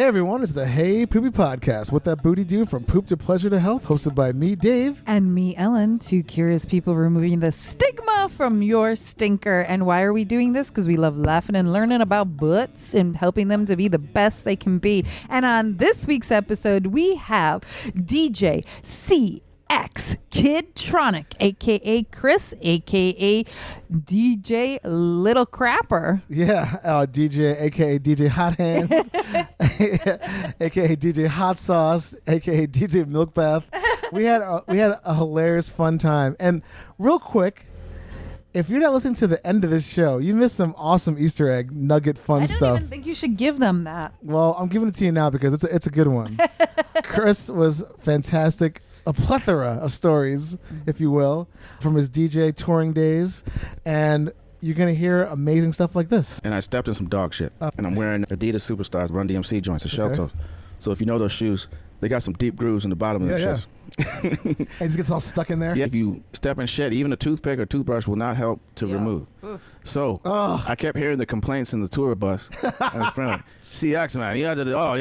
Hey everyone, it's the Hey Poopy Podcast. What that booty do from poop to pleasure to health, hosted by me, Dave. And me, Ellen, two curious people removing the stigma from your stinker. And why are we doing this? Because we love laughing and learning about butts and helping them to be the best they can be. And on this week's episode, we have DJ CX KIDTRONIK, a.k.a. Chris, a.k.a. DJ Little Crapper. Yeah, DJ, a.k.a. DJ Hot Hands, a.k.a. DJ Hot Sauce, a.k.a. DJ Milk Bath. We had a hilarious, fun time. And real quick, if you're not listening to the end of this show, you missed some awesome Easter egg nugget fun stuff. I don't even think you should give them that. Well, I'm giving it to you now because it's a good one. Chris was fantastic. A plethora of stories, if you will, from his DJ touring days. And you're going to hear amazing stuff like this. And I stepped in some dog shit. And I'm wearing Adidas Superstars Run DMC joints, the shell toes. So if you know those shoes, they got some deep grooves in the bottom of the shoes. It just gets all stuck in there. Yeah, if you step in shit, even a toothpick or toothbrush will not help to remove. Oof. So I kept hearing the complaints in the tour bus. I was friendly. CX, man, you have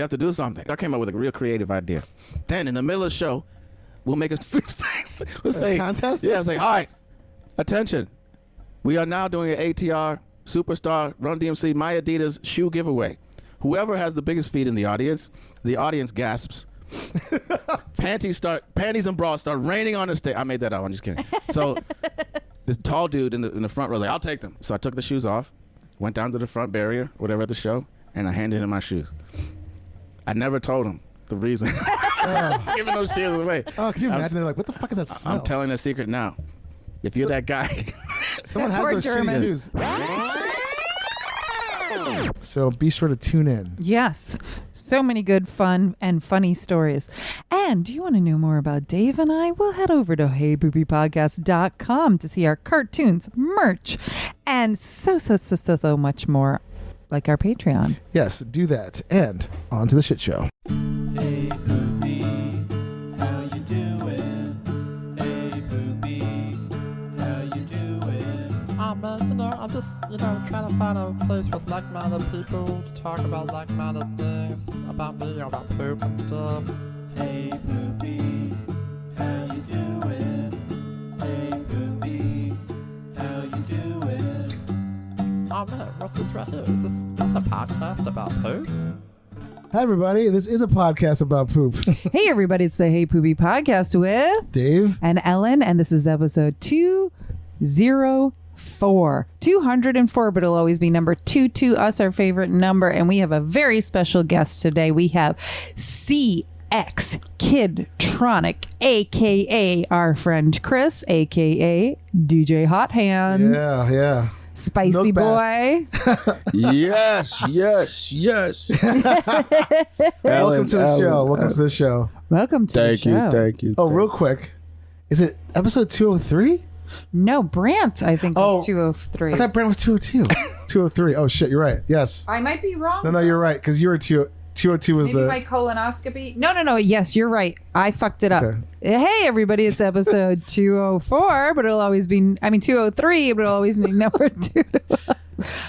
to do something. I came up with a real creative idea. Then in the middle of the show, we'll make a sweepstakes. We'll say contest? Yeah, it's like, all right, attention. We are now doing an ATR Superstar Run DMC My Adidas shoe giveaway. Whoever has the biggest feet in the audience gasps. Panties and bras start raining on the stage. I made that up. I'm just kidding. So this tall dude in the front row was like, I'll take them. So I took the shoes off, went down to the front barrier, whatever at the show, and I handed him my shoes. I never told him the reason. Giving those shoes away. Oh, can you imagine? They're like, what the fuck is that smell? I'm telling a secret now. If you're that guy. Someone has those shitty shoes. So be sure to tune in. Yes. So many good, fun, and funny stories. And do you want to know more about Dave and I? Well, head over to heypoopypodcast.com to see our cartoons, merch, and so much more, like our Patreon. Yes, do that. And on to the shit show. Hey Poopy, how you doing? Hey Poopy, how you doing? I'm just, trying to find a place with like-minded people to talk about like-minded things about me, about poop and stuff. Hey Poopy, how you doing? Hey Poopy, how you doing? Oh man, what's this right here? Is this a podcast about poop? Hi, everybody. This is a podcast about poop. Hey, everybody. It's the Hey Poopy Podcast with Dave and Ellen, and this is episode 204. 204, but it'll always be number 2 to us, our favorite number. And we have a very special guest today. We have CX KIDTRONIK, a.k.a. our friend Chris, a.k.a. DJ Hot Hands. Yeah. Spicy boy. Yes. Welcome to the show. Welcome to the show. Thank you. Oh, real quick. Is it episode 203? No, Brant, I think, was 203. I thought Brant was 202. 203. Oh, shit. You're right. Yes. I might be wrong. No, you're right. Because you were 202 was Maybe my colonoscopy. No. Yes, you're right. I fucked it up. Okay. Hey, everybody, it's episode 204, but it'll always be, 203, but it'll always be number 2.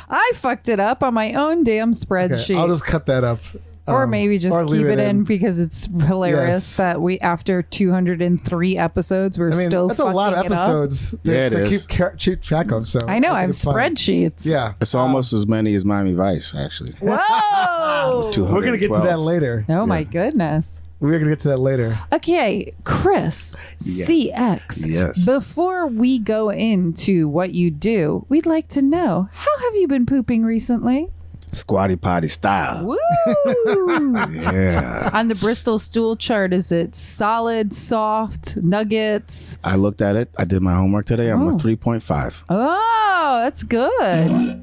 I fucked it up on my own damn spreadsheet. Okay, I'll just cut that up. Or maybe just keep it in because it's hilarious Yes. that we, after 203 episodes, we're still that's a lot of episodes to keep track of. So I know, I have it's fun. spreadsheets. Yeah. It's almost as many as Miami Vice, actually. Whoa! We're going to get to that later. Oh, my goodness. We're going to get to that later. Okay, Chris, CX. Yes. Before we go into what you do, we'd like to know, how have you been pooping recently? Squatty potty style. Woo! Yeah. On the Bristol stool chart, is it solid, soft, nuggets? I looked at it. I did my homework today. I'm a 3.5. Oh, that's good.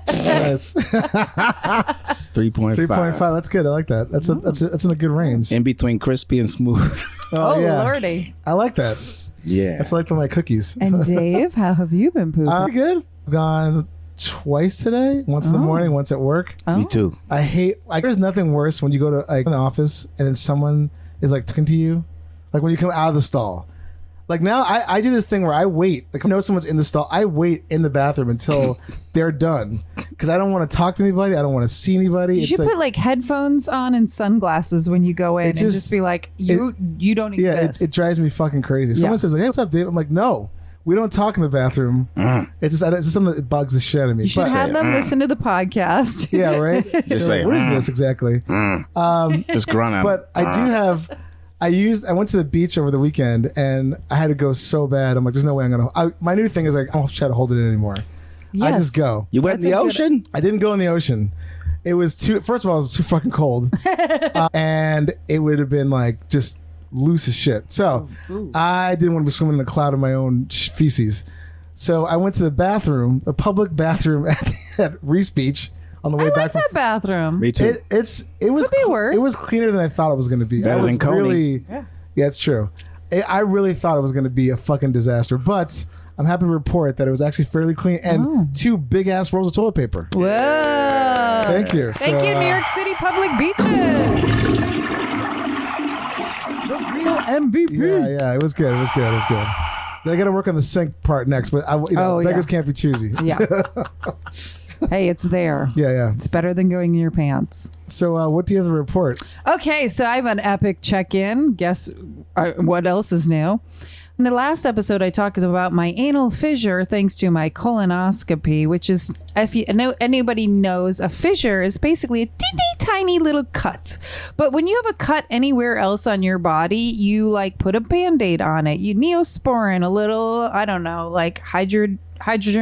Yes. 3.5. 3.5. That's good. I like that. That's in a good range. In between crispy and smooth. Oh, yeah. Lordy. I like that. Yeah. That's like my cookies. And Dave, how have you been pooping? Good. I've gone twice today. Once in the morning, once at work. Oh. Me too. There's nothing worse when you go to an office and then someone is like talking to you. Like when you come out of the stall. Like now, I do this thing where I wait. Like I know someone's in the stall. I wait in the bathroom until they're done because I don't want to talk to anybody. I don't want to see anybody. You should put like headphones on and sunglasses when you go in, and just be like, you don't exist. Yeah, it drives me fucking crazy. Someone says like, "Hey, what's up, Dave?" I'm like, "No, we don't talk in the bathroom." It's just something that bugs the shit out of me. You should have them listen to the podcast. Yeah, right. Just say, what is this exactly? Just grunt out. But I do have. I went to the beach over the weekend and I had to go so bad. I'm like, there's no way I'm gonna. My new thing is like, I don't try to hold it in anymore. I just go. You went in the ocean? I didn't go in the ocean. It was first of all, it was too fucking cold, and it would have been like just loose as shit. So I didn't want to be swimming in a cloud of my own feces. So I went to the bathroom, a public bathroom at Reese Beach. On the way back that bathroom. Me too. It was Could be worse. It was cleaner than I thought it was going to be. Better I was than Coney. really, yeah, it's true. I really thought it was going to be a fucking disaster, but I'm happy to report that it was actually fairly clean and 2 big ass rolls of toilet paper. Whoa. Thank you. Thank you, New York City public beaches. The real MVP. Yeah, it was good. It was good. It was good. They got to work on the sink part next, but beggars can't be choosy. Yeah. Hey, it's there. Yeah. It's better than going in your pants. So what do you have to report? Okay, so I have an epic check-in. Guess what else is new? In the last episode, I talked about my anal fissure thanks to my colonoscopy, which is, if anybody knows, a fissure is basically a teeny tiny little cut. But when you have a cut anywhere else on your body, you like put a Band-Aid on it. You Neosporin, a little, I don't know, like hydrogen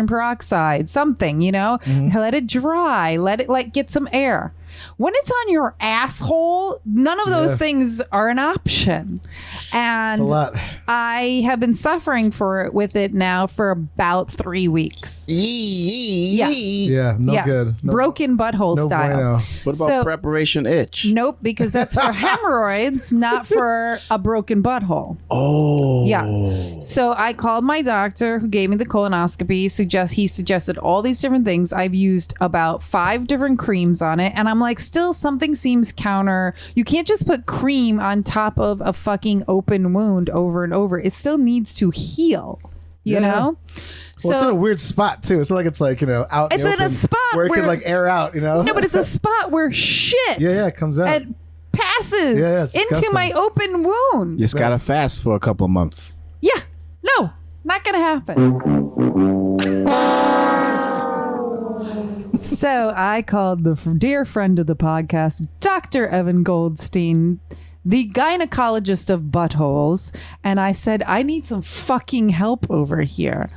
peroxide, something, let it dry, let it like get some air. When it's on your asshole, none of those things are an option. And It's a lot. I have been suffering with it now for about 3 weeks. Yeah, no good. No, Broken butthole no style. bueno. What about preparation itch? Nope, because that's for hemorrhoids, not for a broken butthole. Oh. Yeah. So I called my doctor who gave me the colonoscopy. He suggested all these different things. I've used about 5 different creams on it. And I'm like, still something seems counter. You can't just put cream on top of a fucking open wound over and over. It still needs to heal, you know? Well, it's in a weird spot too. It's not like it's like, out. It's in a spot where it could like air out, No, but it's a spot where shit. It comes out. And passes it's into disgusting. my open wound. You just gotta fast for a couple of months. Yeah. No, not going to happen. So I called the dear friend of the podcast, Dr. Evan Goldstein, the gynecologist of buttholes. And I said, I need some fucking help over here.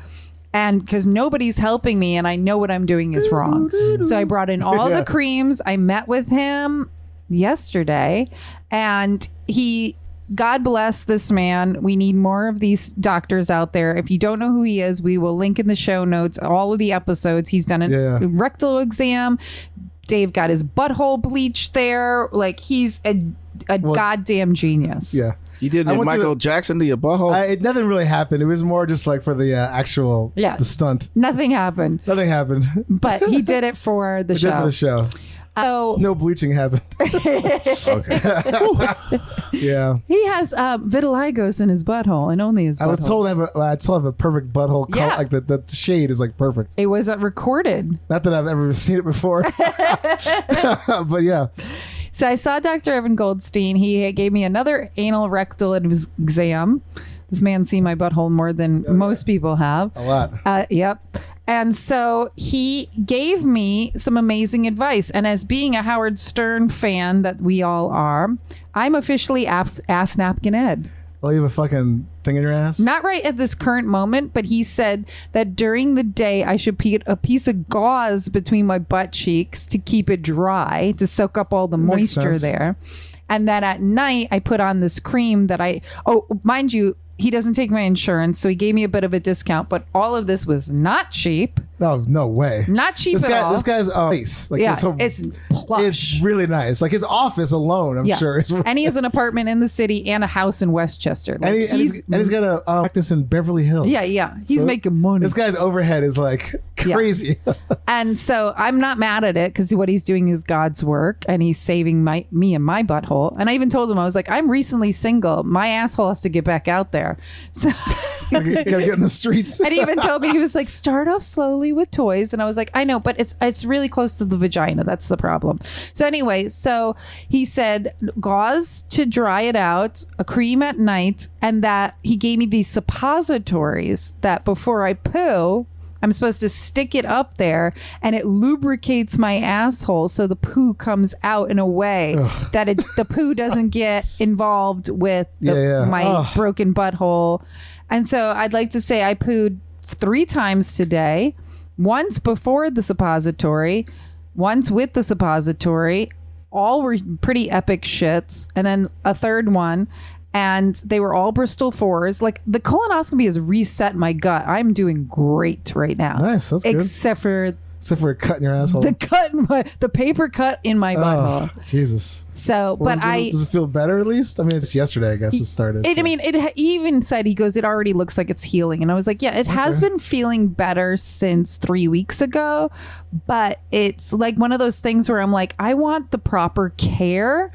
And because nobody's helping me and I know what I'm doing is wrong. So I brought in all the creams. I met with him yesterday and God bless this man. We need more of these doctors out there. If you don't know who he is, we will link in the show notes all of the episodes. He's done a rectal exam. Dave got his butthole bleached there. Like he's a goddamn genius. Yeah. You did Michael Jackson to your butthole? Nothing really happened. It was more just like for the actual the stunt. Nothing happened. Nothing happened. But he did it for the show. Did for the show. So no bleaching happened. Okay. Yeah. He has vitiligos in his butthole and only his butthole. I was told I have a perfect butthole. Yeah. Like the shade is like perfect. It was recorded. Not that I've ever seen it before. But yeah. So I saw Dr. Evan Goldstein. He gave me another anal rectal exam. This man's seen my butthole more than most people have. A lot. Yep. And so he gave me some amazing advice. And as being a Howard Stern fan that we all are, I'm officially Ass Napkin Ed. Oh, you have a fucking thing in your ass? Not right at this current moment, but he said that during the day I should put a piece of gauze between my butt cheeks to keep it dry, to soak up all the moisture there. And then at night I put on this cream that mind you, he doesn't take my insurance, so he gave me a bit of a discount, but all of this was not cheap. No way. Not cheap at all. This guy's nice. Like it's plush. It's really nice. Like his office alone, I'm sure. And he has an apartment in the city and a house in Westchester. Like and he's got a practice in Beverly Hills. Yeah. He's making money. This guy's overhead is like crazy. And so I'm not mad at it because what he's doing is God's work and he's saving me and my butthole. And I even told him, I was like, I'm recently single. My asshole has to get back out there. there. So Gotta get in the streets. and he even told me, he was like, start off slowly with toys. And I was like, I know, but it's really close to the vagina. That's the problem. So anyway, so he said gauze to dry it out, a cream at night, and that he gave me these suppositories that before I poo, I'm supposed to stick it up there and it lubricates my asshole so the poo comes out in a way that the poo doesn't get involved with my broken butthole. And so I'd like to say I pooed 3 times today, once before the suppository, once with the suppository. All were pretty epic shits. And then a third one. And they were all Bristol 4s. Like, the colonoscopy has reset my gut. I'm doing great right now. Nice, that's good. Except for a cut in your asshole. the paper cut in my butthole. Jesus. So, Well, does it feel better at least? I mean, it's yesterday, I guess it started. I mean, he even said, he goes, it already looks like it's healing. And I was like, yeah, it has been feeling better since 3 weeks ago. But it's like one of those things where I'm like, I want the proper care.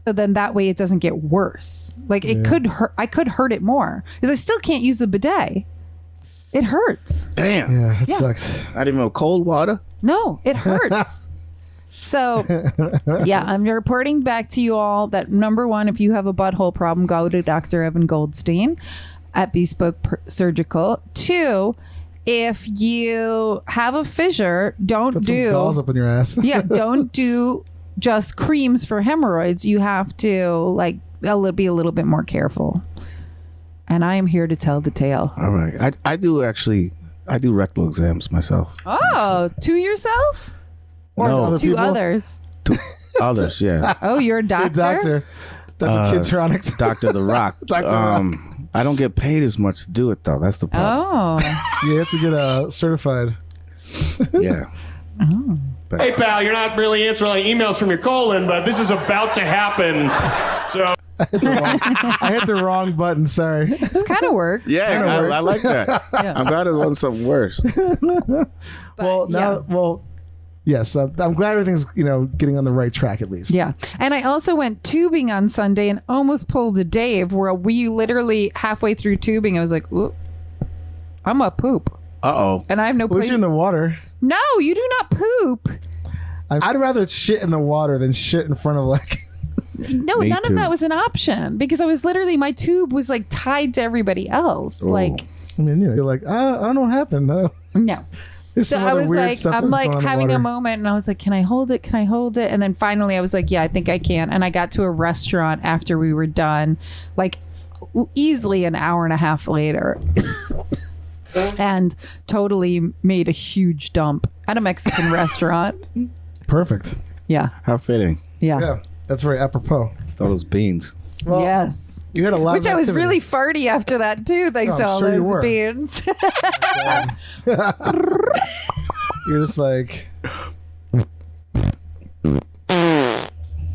So then that way it doesn't get worse. Like it could hurt. I could hurt it more because I still can't use the bidet. It hurts. Damn. Yeah, it sucks. Not even cold water. No, it hurts. So, yeah, I'm reporting back to you all that number one, if you have a butthole problem, go to Dr. Evan Goldstein at Bespoke Surgical. 2, if you have a fissure, don't Put some gauze up in your ass. don't do just creams for hemorrhoids. You have to be a little bit more careful. And I am here to tell the tale. All right. I do rectal exams myself. Oh, to yourself? Or No. to others? To others, yeah. Oh, you're a doctor? Dr. KIDTRONIK. Dr. The Rock. Dr. Rock. I don't get paid as much to do it though. That's the problem. Oh. You have to get certified. Yeah. Hey, pal, you're not really answering any emails from your colon, but this is about to happen. So I hit the wrong button. Sorry. It's kind of worked. Yeah, I like that. Yeah. I'm glad it wasn't something worse. Yes, I'm glad everything's getting on the right track at least. Yeah. And I also went tubing on Sunday and almost pulled a Dave where we literally halfway through tubing, I was like, ooh, I'm a poop. Uh-oh. And I have no At least place. you're in the water. No, you do not poop. I'd rather shit in the water than shit in front of No, Me none too. of that was an option because I was literally, my tube was like tied to everybody else. Oh. Like, I mean, you're like, I don't know what happened. no. There's So some I other was weird like, stuff I'm that's like going on in the having a water. moment and I was like, can I hold it? Can I hold it? And then finally I was like, yeah, I think I can. And I got to a restaurant after we were done, like easily an hour and a half later. And totally made a huge dump at a Mexican restaurant. Perfect. Yeah. How fitting. Yeah. Yeah, that's very apropos. All those beans. Well, Yes. You had a lot Which of I was activity. really farty after that too, thanks Oh, to I'm all sure you those were. beans. You're just like,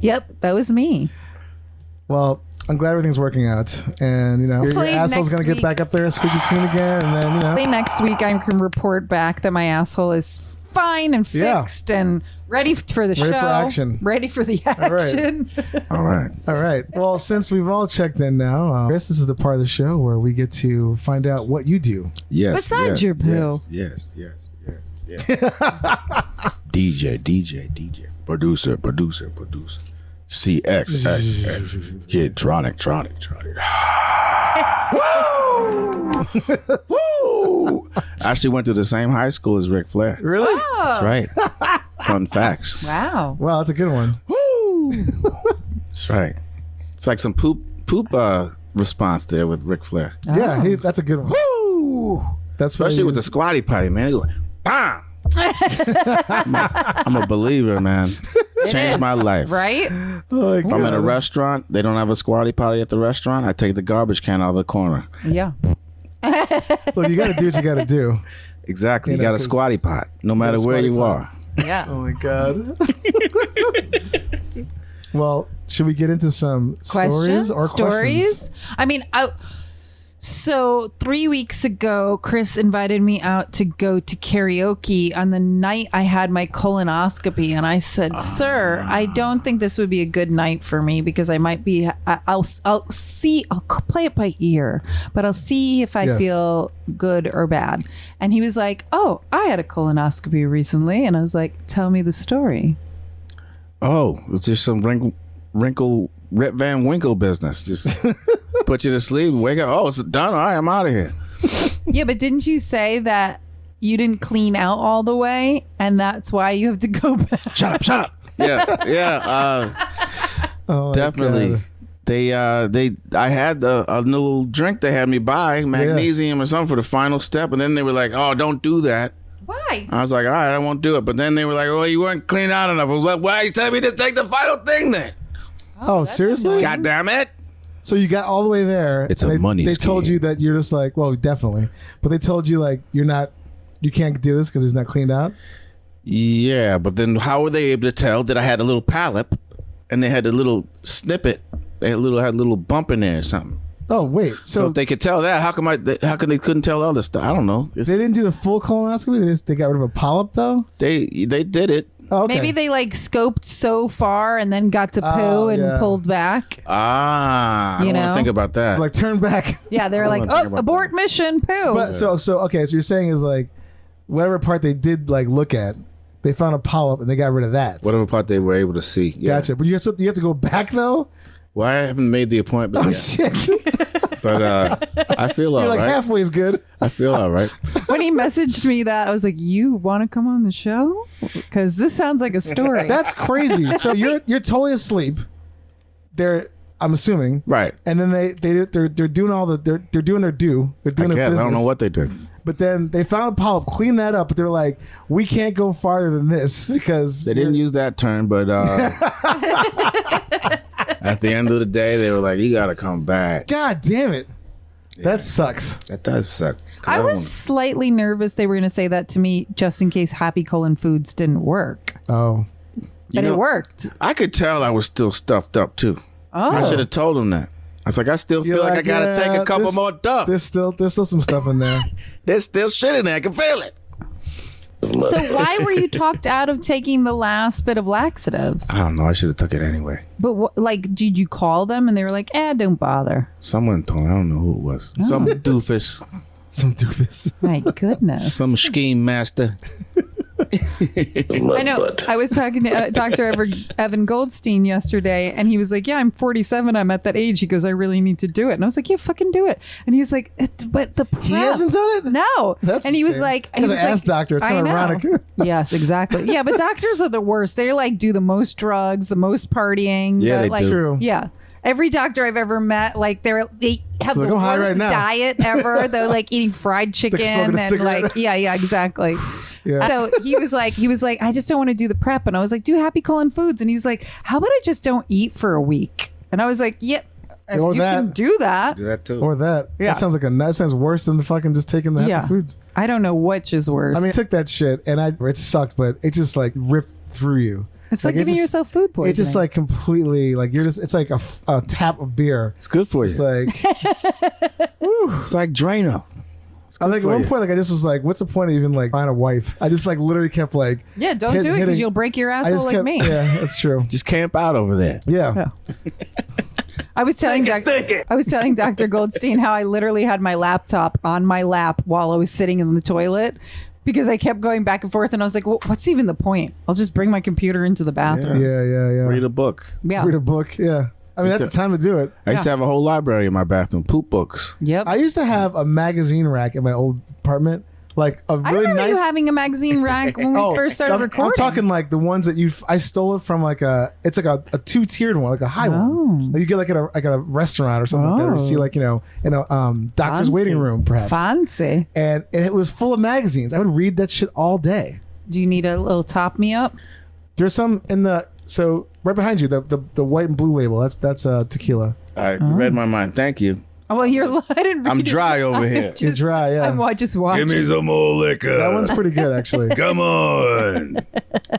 Yep, that was me. well, I'm glad everything's working out, and your Hopefully asshole's next gonna get week- back up there squeaky clean again, and then Hopefully next week I can report back that my asshole is fine and Yeah. fixed and ready for the show. Ready for action. Ready for the right. action. All right. All right. Well, since we've all checked in now, Chris, this is the part of the show where we get to find out what you do. Yes. Besides yes, your poo. Yes. DJ. Producer. CX KIDTRONIK. Woo! I actually went to the same high school as Ric Flair. Really? That's right. Fun facts. Wow. Wow, that's a good one. Woo! That's right. It's like some poop response there with Ric Flair. Yeah, that's a good one. Woo! That's what Especially with the the squatty potty, man. He go, bam! I'm a believer, man. Changed is. my life. Right? If I'm in a restaurant, they don't have a squatty potty at the restaurant, I take the garbage can out of the corner. Yeah. Well, you got to do what you got to do. Exactly. You You know, got a 'cause squatty pot, no matter where squatty you pot. are. Yeah. Oh my god. Well, should we get into some Questions? stories or questions? I mean, So 3 weeks ago, Chris invited me out to go to karaoke on the night I had my colonoscopy. And I said, sir, I don't think this would be a good night for me because I might be, I'll see, I'll play it by ear, but I'll see if I feel good or bad. And he was like, oh, I had a colonoscopy recently. And I was like, tell me the story. Oh, it's just some Rip Van Winkle business. Just put you to sleep, wake up. Oh, it's done. All right, I'm out of here. Yeah, but didn't you say that you didn't clean out all the way, and that's why you have to go back? Shut up. Yeah. Oh, Definitely. God. I had a little drink they had me buy, magnesium or something for the final step, and then they were like, "Oh, don't do that." Why? I was like, "All right, I won't do it." But then they were like, "Oh, you weren't clean out enough." I was like, "Why you tell me to take the final thing then?" Oh, seriously? God damn it! So you got all the way there. It's and a money They scheme. told you that you're just like, well, definitely. But they told you like you can't do this because it's not cleaned out. Yeah, but then how were they able to tell that I had a little polyp and they had a little snippet? They had a little bump in there or something. Oh wait, So if they could tell that, how come they couldn't tell other stuff? I don't know. they didn't do the full colonoscopy. They got rid of a polyp though. They did it. Oh, okay. Maybe they like scoped so far and then got to poo and pulled back. I don't want to think about that. like turn back. Yeah, they were like, wanna think oh, about abort mission, poo. But so okay. So you're saying is like whatever part they did like look at, they found a polyp and they got rid of that. Whatever part they were able to see. Yeah. Gotcha. But you have to go back though. Well, I haven't made the appointment Oh yet. shit! But I feel all You're right. like halfway is good. I feel all right. When he messaged me that, I was like, you want to come on the show? Because this sounds like a story. That's crazy. So you're totally asleep. I'm assuming. Right. And then they're doing all the they're doing their due. They're doing their business. I don't know what they did. But then they found a polyp, cleaned that up, but they're like, we can't go farther than this because They didn't use that term, but at the end of the day, they were like, "You got to come back." God damn it. That sucks. That does suck. I was slightly nervous they were going to say that to me just in case Happy Colon Foods didn't work. Oh. But it worked. I could tell I was still stuffed up too. Oh. I should have told them that. I was like, I still feel like I gotta yeah, take a couple there's- more dumps. There's still some stuff in there. There's still shit in there. I can feel it. So why were you talked out of taking the last bit of laxatives? I don't know. I should have took it anyway. But did you call them and they were like, don't bother? Someone told me. I don't know who it was. Some doofus. Some doofus. My goodness. Some scheme master. I know. I was talking to Dr. Evan Goldstein yesterday, and he was like, "Yeah, I'm 47. I'm at that age." He goes, "I really need to do it," and I was like, "Yeah, fucking do it." And he was like, "But the prep." He hasn't done it? No. That's and he was insane. like, He's an ass doctor. It's I kind of know. ironic. Yes, exactly. Yeah, but doctors are the worst. They like do the most drugs, the most partying. Yeah, they like, do. True. Yeah. Every doctor I've ever met, like they have Like, the I'm high worst right now. diet ever. They're like eating fried chicken smoking a and cigarette. like, yeah, exactly. Yeah. So he was like, I just don't want to do the prep. And I was like, do Happy Colon Foods. And he was like, how about I just don't eat for a week? And I was like, yeah, if Or you that. can do that. Do that too. Or that. Yeah. That sounds like that sounds worse than the fucking just taking the happy foods. I don't know which is worse. I mean, I took that shit and it sucked, but it just like ripped through you. it's like it giving just- yourself food poisoning. It's just like completely like it's like a tap of beer. It's good for It's you. like It's like Drano. I think at for one you. point like I just was like, what's the point of even like finding a wife? I just like literally kept like yeah, don't hit- do it because hitting- you'll break your I asshole just like kept, me. Yeah, that's true. Just camp out over there. Yeah. I was telling Dr. Goldstein how I literally had my laptop on my lap while I was sitting in the toilet because I kept going back and forth, and I was like, well, what's even the point? I'll just bring my computer into the bathroom. Yeah. Read a book. Yeah. Read a book. Yeah. I mean, that's the time to do it. I used to have a whole library in my bathroom. Poop books. Yep. I used to have a magazine rack in my old apartment, like a I really remember nice. you having a magazine rack when we first started I'm recording. talking like the ones that I stole it from like it's like a 2-tiered one, like a high one. Like you get like at a restaurant or something like that, or you see like, in a doctor's Fancy. waiting room perhaps. Fancy. And it was full of magazines. I would read that shit all day. Do you need a little top me up? There's some in so right behind you, the white and blue label. That's tequila. I read my mind. Thank you. Oh, well, I didn't read I'm it. dry over here. You're dry, yeah. I'm just watching. Give me some more liquor. That one's pretty good, actually. Come on.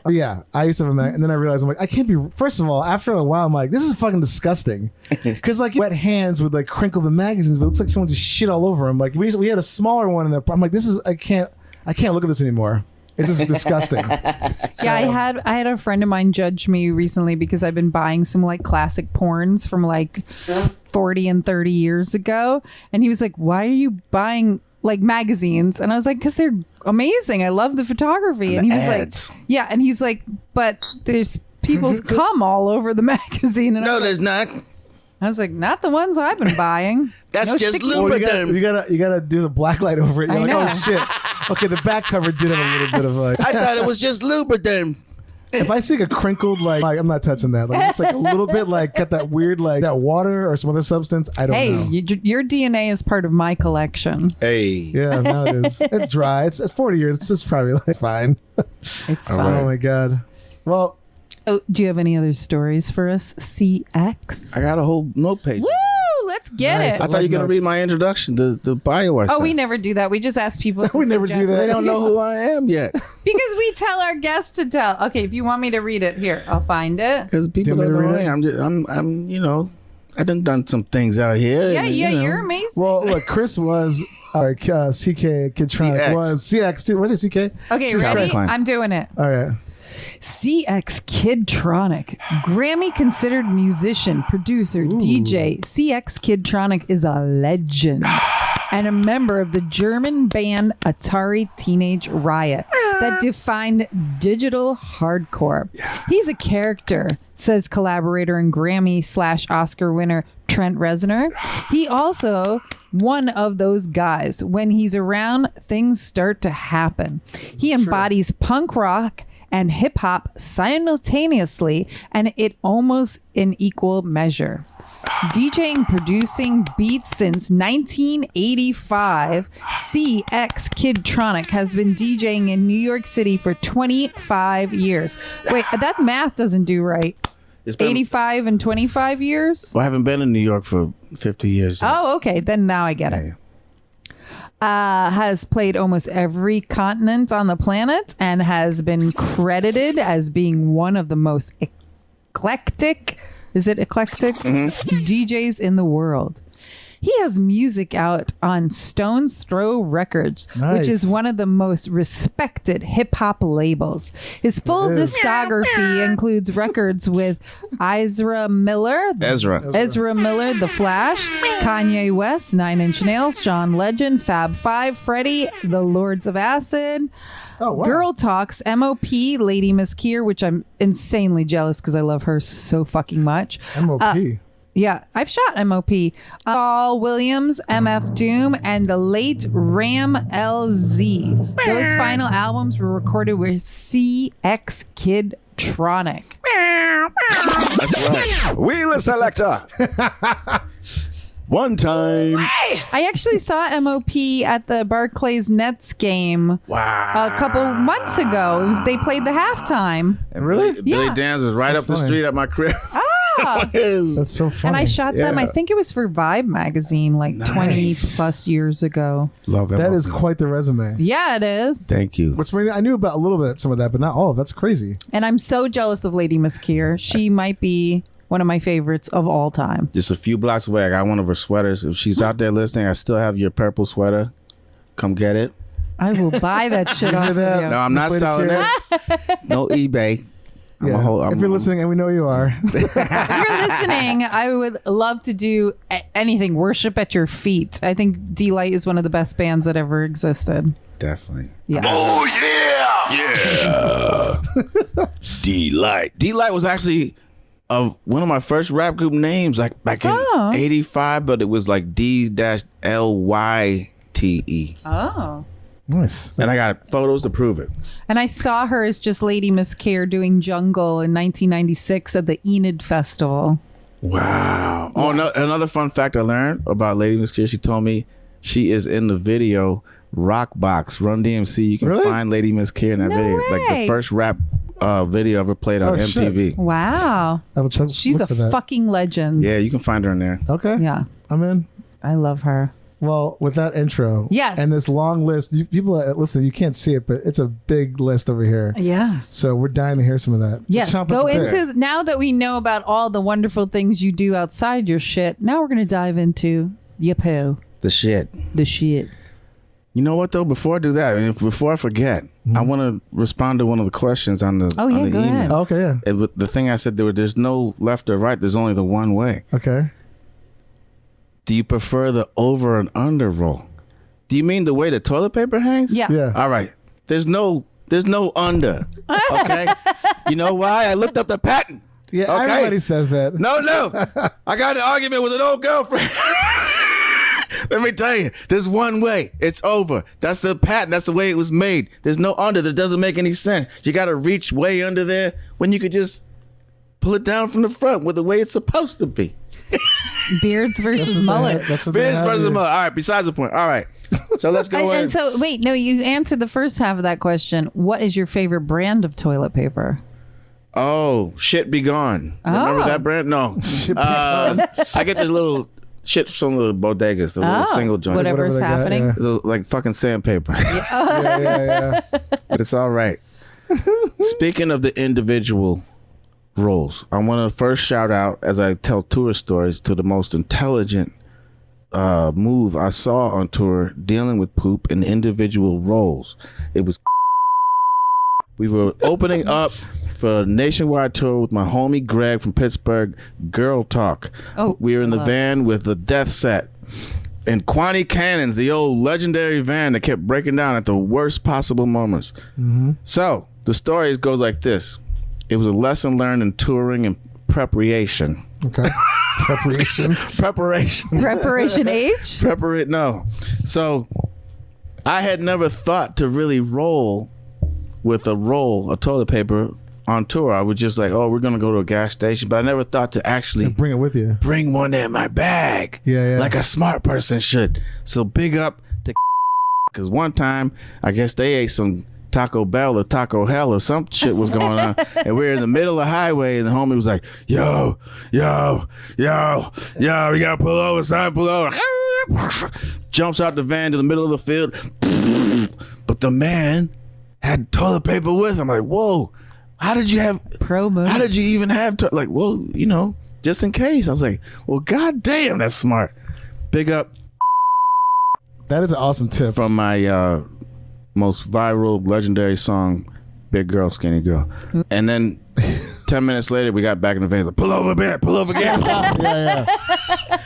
Yeah, I used to have a mag, and then I realized I'm like, I can't be. First of all, after a while, I'm like, this is fucking disgusting, because like wet hands would like crinkle the magazines, but it looks like someone just shit all over them. Like we had a smaller one in there. I'm like, I can't look at this anymore. It's just disgusting. Yeah, I had a friend of mine judge me recently because I've been buying some like classic porns from like 40 and 30 years ago, and he was like, "Why are you buying like magazines?" And I was like, "Because they're amazing. I love the photography." And he was ads. like, "Yeah," and he's like, "But there's people's cum all over the magazine." And I No, was there's not. I was like, "Not the ones I've been buying." That's No just sticky- Well, lubricant. you gotta do the black light over it. You're I like, know. oh shit. Okay, the back cover did have a little bit of like. I thought it was just lubricant. If I see a crinkled like I'm not touching that. Like it's like a little bit like got that weird like that water or some other substance. I don't Hey, know. your DNA is part of my collection. Hey. Yeah, no, it is. It's dry. It's 40 years. It's just probably like fine. It's All fun. right. Oh my god. Well, Oh, do you have any other stories for us? CX. I got a whole note page. Woo! Let's get Nice. I it. thought you were going Notes. to read my introduction, the bio or Oh, something. we never do that. We just ask people. To We never do suggest- that. They don't know who I am yet. because we tell our guests to tell. Okay, if you want me to read it, here I'll find it. Because people Do you don't want know me to who I read am. I'm, you know, I done some things out here. Yeah, and, yeah, you know. you're amazing. well, look, Chris was CK Kidtronic CX. was CX too. Was it CK? Okay, Jesus ready? Christ. Fine. I'm doing it. All right. CX KIDTRONIK, Grammy considered musician, producer, DJ. CX KIDTRONIK is a legend and a member of the German band Atari Teenage Riot that defined digital hardcore. He's a character, says Collaborator and Grammy/Oscar winner Trent Reznor. He also one of those guys. When he's around, things start to happen. He embodies punk rock and hip hop simultaneously, and it almost in equal measure. DJing, producing beats since 1985, CX KIDTRONIK has been DJing in New York City for 25 years. Wait, that math doesn't do right. It's been, 85 and 25 years? well, I haven't been in New York for 50 years. yet. Oh, okay. Then now I get it. Has played almost every continent on the planet and has been credited as being one of the most eclectic, is it eclectic? DJs in the world. He has music out on Stone's Throw Records, which is Nice. one of the most respected hip hop labels. His full It is. discography includes records with Ezra Miller, Ezra. Miller, The Flash, Kanye West, 9 Inch Nails, John Legend, Fab Five, Freddie, The Lords of Acid, Oh wow. Girl Talks, MOP, Lady Miss Kier, which I'm insanely jealous because I love her so fucking much. MOP. Yeah, I've shot MOP. Paul Williams, MF Doom, and the late Ram LZ. Those final albums were recorded with CX KIDTRONIK. That's right. Wheeler Selector. One time. I actually saw MOP at the Barclays Nets game Wow. a couple months ago. They played the halftime. Really? Billy Yeah. Dan's is right up the funny. street at my crib. Ah. That's so funny. And I shot them, Yeah. I think it was for Vibe magazine like 20 plus years ago. Love That is quite the resume. Yeah, it is. Thank you. Which I knew about a little bit some of that, but not all. That's crazy. And I'm so jealous of Lady Miss Kier. She might be one of my favorites of all time. Just a few blocks away, I got one of her sweaters. If she's out there listening, I still have your purple sweater. Come get it. I will buy that shit off of you. that? No, I'm Miss not Lady selling Kier. it. No eBay. Yeah. If you're listening, and we know you are, If you're listening, I would love to do anything. Worship at your feet. I think D-Light is one of the best bands that ever existed. Definitely. Yeah. D-Light. D-Light was actually one of my first rap group names, like back in Oh. '85, but it was like D-Lyte. Oh. nice. And I got photos to prove it. And I saw her as just Lady Miss Kier doing Jungle in 1996 at the Enid Festival. Wow. Oh, no, another fun fact I learned about Lady Miss Kier, she told me she is in the video Rock Box, Run DMC. You can Really? find Lady Miss Kier in that No video. Like way. the first rap video ever played on Oh, shit. MTV. Wow. I'll check, She's look a for that. fucking legend. Yeah, you can find her in there. Okay. Yeah. I'm in. I love her. Well, with that intro, Yes. and this long list, people that listen, you can't see it, but it's a big list over here. Yes. So we're dying to hear some of that. Yes. Chomp at Go the bit. into now that we know about all the wonderful things you do outside your shit. Now we're gonna dive into your poo, The shit. the shit. You know what though? Before I do that, before I forget, I want to respond to one of the questions on the Oh, yeah, on the go email. ahead. Oh, okay, yeah. The thing I said there's no left or right. There's only the one way. Okay. Do you prefer the over and under roll? Do you mean the way the toilet paper hangs? Yeah. Yeah. All right. There's no under. Okay. You know why? I looked up the patent. Yeah, Okay. everybody says that. No. I got an argument with an old girlfriend. Let me tell you, there's one way. It's over. That's the patent. That's the way it was made. There's no under. That doesn't make any sense. You got to reach way under there when you could just pull it down from the front with the way it's supposed to be. Beards versus mullets. That's what they Beards have versus here. mullet. All right, besides the point. All right. So let's go in. And so, wait, no, you answered the first half of that question. What is your favorite brand of toilet paper? Oh, shit be gone. Remember Oh. that brand? No. I get this little shit from the bodegas, the little single joint. Whatever's Whatever they got, happening. yeah. It's like fucking sandpaper. Yeah. But it's all right. Speaking of the individual roles, I want to first shout out, as I tell tour stories, to the most intelligent move I saw on tour dealing with poop in individual roles. It was we were opening up for a nationwide tour with my homie Greg from Pittsburgh, Girl Talk. Oh, we were in the love. van with the Death Set. And Quanti Cannons, the old legendary van that kept breaking down at the worst possible moments. So the story goes like this. It was a lesson learned in touring and preparation. Okay. Preparation. Preparation H? No. So I had never thought to really roll with a roll of toilet paper on tour. I was just like, oh, we're going to go to a gas station. But I never thought to actually Bring it with you. bring one in my bag. Yeah. Like a smart person should. So big up to because one time, I guess they ate some Taco Bell or Taco Hell or some shit was going on. And we were in the middle of the highway and the homie was like, yo, you gotta pull over, son, pull over. Jumps out the van to the middle of the field. But the man had toilet paper with him. I'm like, whoa, how did you have, Pro move. how did you even have, like, well, you know, just in case. I was like, well, goddamn, that's smart. Big up That is an awesome tip. from my most viral, legendary song, Big Girl, Skinny Girl. And then 10 minutes later, we got back in the van. Like, pull over, man, pull over again. Yeah.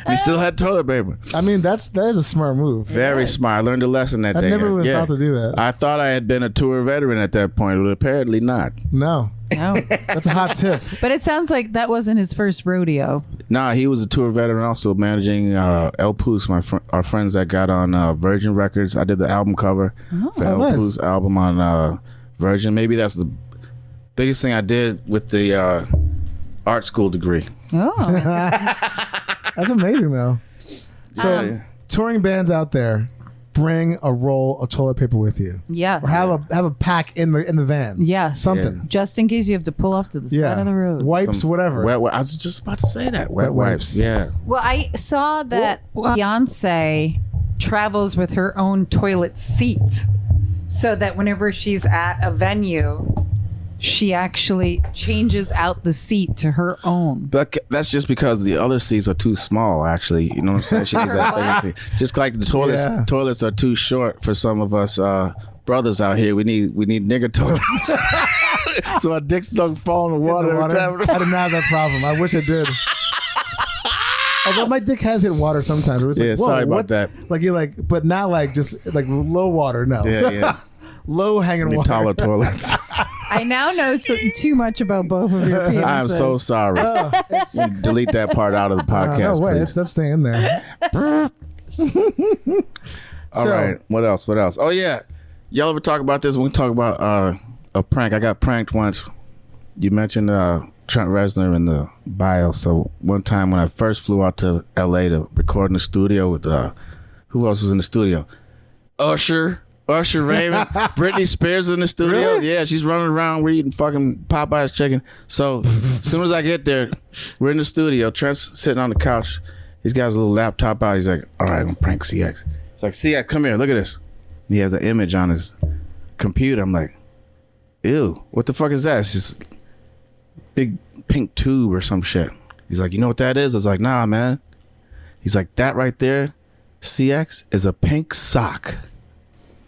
And he still had toilet paper. I mean, that is a smart move. Very smart. I learned a lesson that I day. never would have thought to do that. I thought I had been a tour veteran at that point, but apparently not. No. No. That's a hot tip. But it sounds like that wasn't his first rodeo. Nah, he was a tour veteran, also managing El Poos, our friends that got on Virgin Records. I did the album cover for El nice. Poos album on Virgin. Maybe that's the biggest thing I did with the art school degree. Oh. That's amazing, though. So, touring bands out there, bring a roll of toilet paper with you, Yes. or have a pack in the van. Yes. Something. Just in case you have to pull off to the Yeah. side of the road. Wipes, whatever. I was just about to say that. Wet wipes. wipes. Yeah. Well, I saw that Beyonce travels with her own toilet seat so that whenever she's at a venue, she actually changes out the seat to her own. That's just because the other seats are too small, actually. You know what I'm saying? She needs that bigger seat. Just like the toilets are too short for some of us brothers out here. We need nigger toilets. So our dicks don't fall in the water every time. I didn't have that problem. I wish it did. Although my dick has hit water sometimes. It was Yeah, like, whoa, sorry about what? that. Like you're like, but not like just like low water. No. Yeah. Low hanging Need water. taller toilets. I now know too much about both of your penises. I am so sorry. Delete that part out of the podcast, no way. please. That's staying there. All right. What else? Oh, yeah. Y'all ever talk about this? We talk about a prank. I got pranked once. You mentioned Trent Reznor in the bio. So one time when I first flew out to L.A. to record in the studio with who else was in the studio? Usher Raymond, Britney Spears in the studio. Really? Yeah, she's running around. We're eating fucking Popeye's chicken. So as soon as I get there, we're in the studio. Trent's sitting on the couch, He's got his little laptop out. He's like, all right, I'm gonna prank CX. He's like, CX, come here, look at this. He has an image on his computer. I'm like, ew, what the fuck is that? It's just big pink tube or some shit. He's like, you know what that is? I was like, nah, man. He's like, that right there, CX, is a pink sock.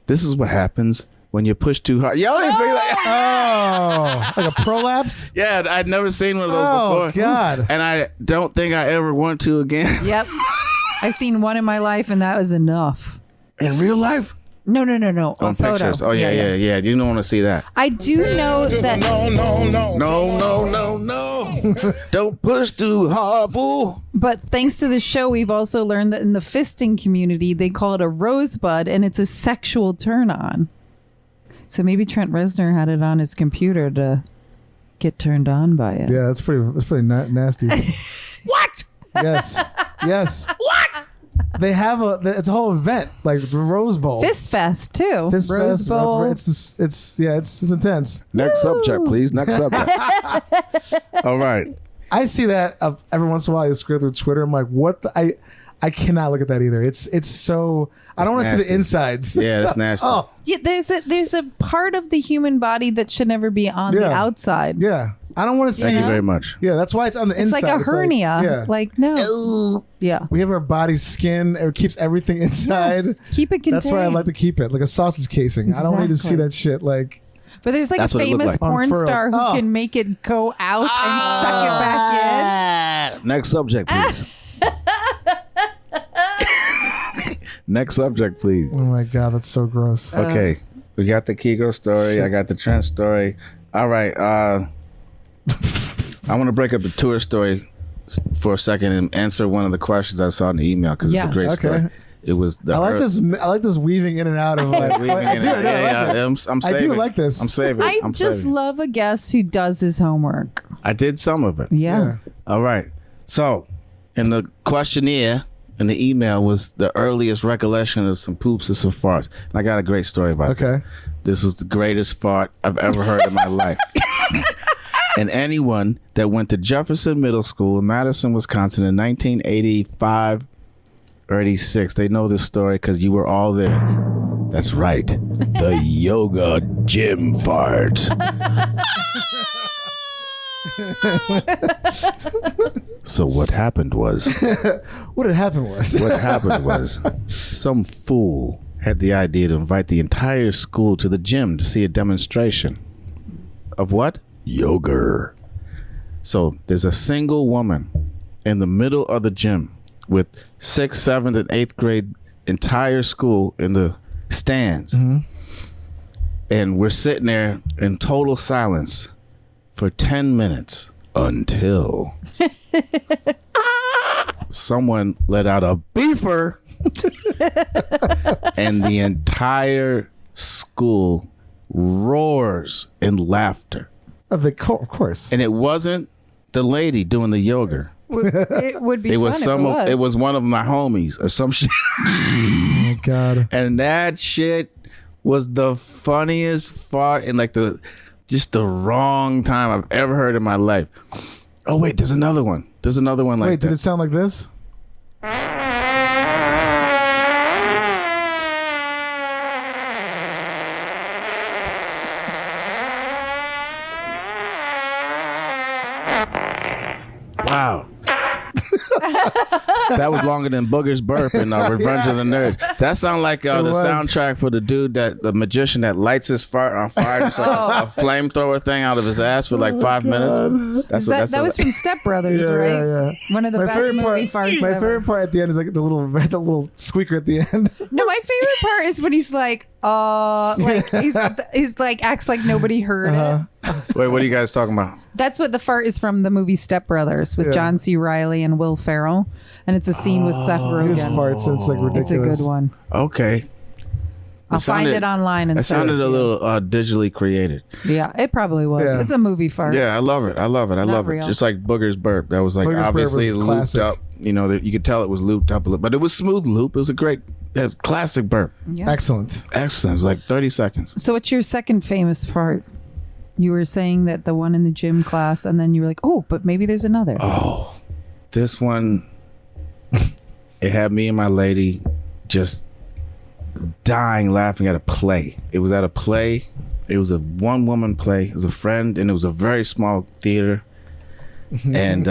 This is what happens when you push too hard. Y'all didn't figure that. Oh, like a prolapse? Yeah, I'd never seen one of those Oh, before. God. And I don't think I ever want to again. Yep. I've seen one in my life, and that was enough. In real life? No. On photo. Pictures. Oh, yeah. You don't want to see that. I do know that. No. Don't push too hard, fool. But thanks to the show, we've also learned that in the fisting community, they call it a rosebud, and it's a sexual turn on. So maybe Trent Reznor had it on his computer to get turned on by it. Yeah, that's pretty nasty. What? Yes. What? They have it's a whole event, like the Rose Bowl. Fist Fest too. Fist Rose Fest. Bowl. It's intense. Next subject, please. Next subject. All right. I see that every once in a while. I scroll through Twitter. I'm like, what? I cannot look at that either. It's so. I don't want to see the insides. Yeah, that's nasty. Oh, Yeah, there's a part of the human body that should never be on the Yeah. outside. yeah. I don't want to see. Thank you know? very much. Yeah, that's why it's on the It's inside. like a hernia. yeah. Like no. Yeah. We have our body's skin. It keeps everything inside. Yes, keep it contained. That's why I like to keep it like a sausage casing. I don't need to see Exactly. that shit. Like, But there's like That's a what it looked famous like. porn Unfurled. star who Oh. can make it go out and suck it back Next subject, please. Next subject, please. oh my god, that's so gross. Okay. We got the Kigo story. I got the Trent story. All right. I want to break up the tour story for a second and answer one of the questions I saw in the email because it's Yes. a great Okay. story. It was the I like this weaving in and out of like. Weaving I in do. and out. Yeah, I'm I saving. do like this. I'm saving. in. I I'm just saving. love a guest who does his homework. I did some of it. Yeah. All right. So, in the questionnaire in the email was the earliest recollection of some poops or some farts. And I got a great story about that. Okay. This was the greatest fart I've ever heard in my life. And anyone that went to Jefferson Middle School in Madison, Wisconsin in 1985 or 86, they know this story because you were all there. That's right. The yoga gym fart. So what happened was What had happened was some fool had the idea to invite the entire school to the gym to see a demonstration of what? Yoga. So there's a single woman in the middle of the gym with 6th, 7th, and 8th grade entire school in the stands. And we're sitting there in total silence for 10 minutes until someone let out a beeper and the entire school roars in laughter. of course. And it wasn't the lady doing the yoga. It would be It was fun if it was one of my homies or some shit. Oh my god. And that shit was the funniest fart in like just the wrong time I've ever heard in my life. Oh wait, there's another one. There's another one like Wait, that. did it sound like this? Wow. That was longer than Booger's burp in Revenge of the Nerds. That sounded like the was. soundtrack for the dude the magician that lights his fart on fire, just like a flamethrower thing out of his ass for like 5 minutes. That was from Step Brothers, right? Yeah. One of the best movie farts My ever. favorite part at the end is like the little squeaker at the end. No, my favorite part is when he's like, he's like acts like nobody heard it. Wait, what are you guys talking about? That's what the fart is from the movie Step Brothers with Yeah. John C. Reilly and Will Ferrell, and it's a scene with Seth His Rogen. farts, and it's like It's a ridiculous. good one. Okay. I'll find it online and It send sounded to a you. little digitally created. Yeah, it probably was. Yeah. It's a movie fart. Yeah, I love it. I love it. I love real. it. Just like Booger's burp. That was like Booger's burp obviously was looped classic. up. You know, you could tell it was looped up a little, but it was smooth loop. It was classic burp. Yeah. Excellent. Excellent. It was like 30 seconds. So what's your second famous part? You were saying that the one in the gym class, and then you were like, oh, but maybe there's another. This one, it had me and my lady just dying laughing at a play. It was at a play. It was a one-woman play. It was a friend, and it was a very small theater. And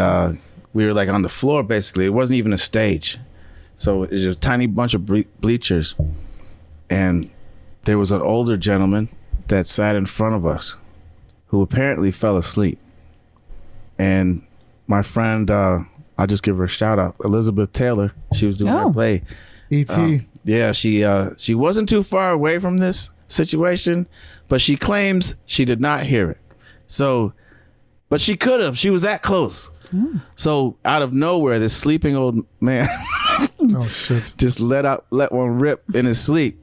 we were like on the floor, basically. It wasn't even a stage. So it was just a tiny bunch of bleachers. And there was an older gentleman that sat in front of us who apparently fell asleep. And my friend, I'll just give her a shout out, Elizabeth Taylor, she was doing her play. E.T. Yeah, she wasn't too far away from this situation, but she claims she did not hear it. So, but she could have. She was that close. So out of nowhere, this sleeping old man Oh shit! just let one rip in his sleep.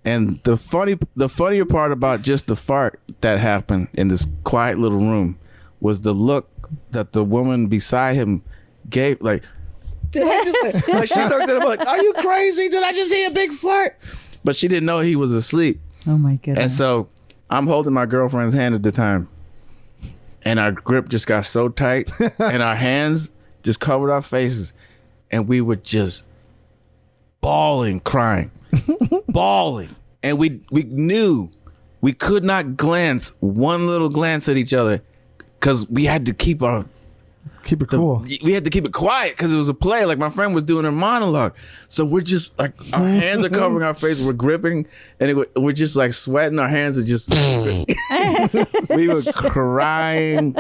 And the funnier part about just the fart that happened in this quiet little room was the look that the woman beside him gave. Like, did I just like she looked at him like, "Are you crazy? Did I just see a big fart?" But she didn't know he was asleep. Oh my goodness. And so I'm holding my girlfriend's hand at the time, and our grip just got so tight, and our hands just covered our faces, and we were just bawling, crying, bawling, and we knew we could not glance one little glance at each other because we had to keep it cool. We had to keep it quiet because it was a play. Like my friend was doing her monologue, so we're just like our hands are covering our face. We're gripping, and we're just like sweating. Our hands are just. We were crying,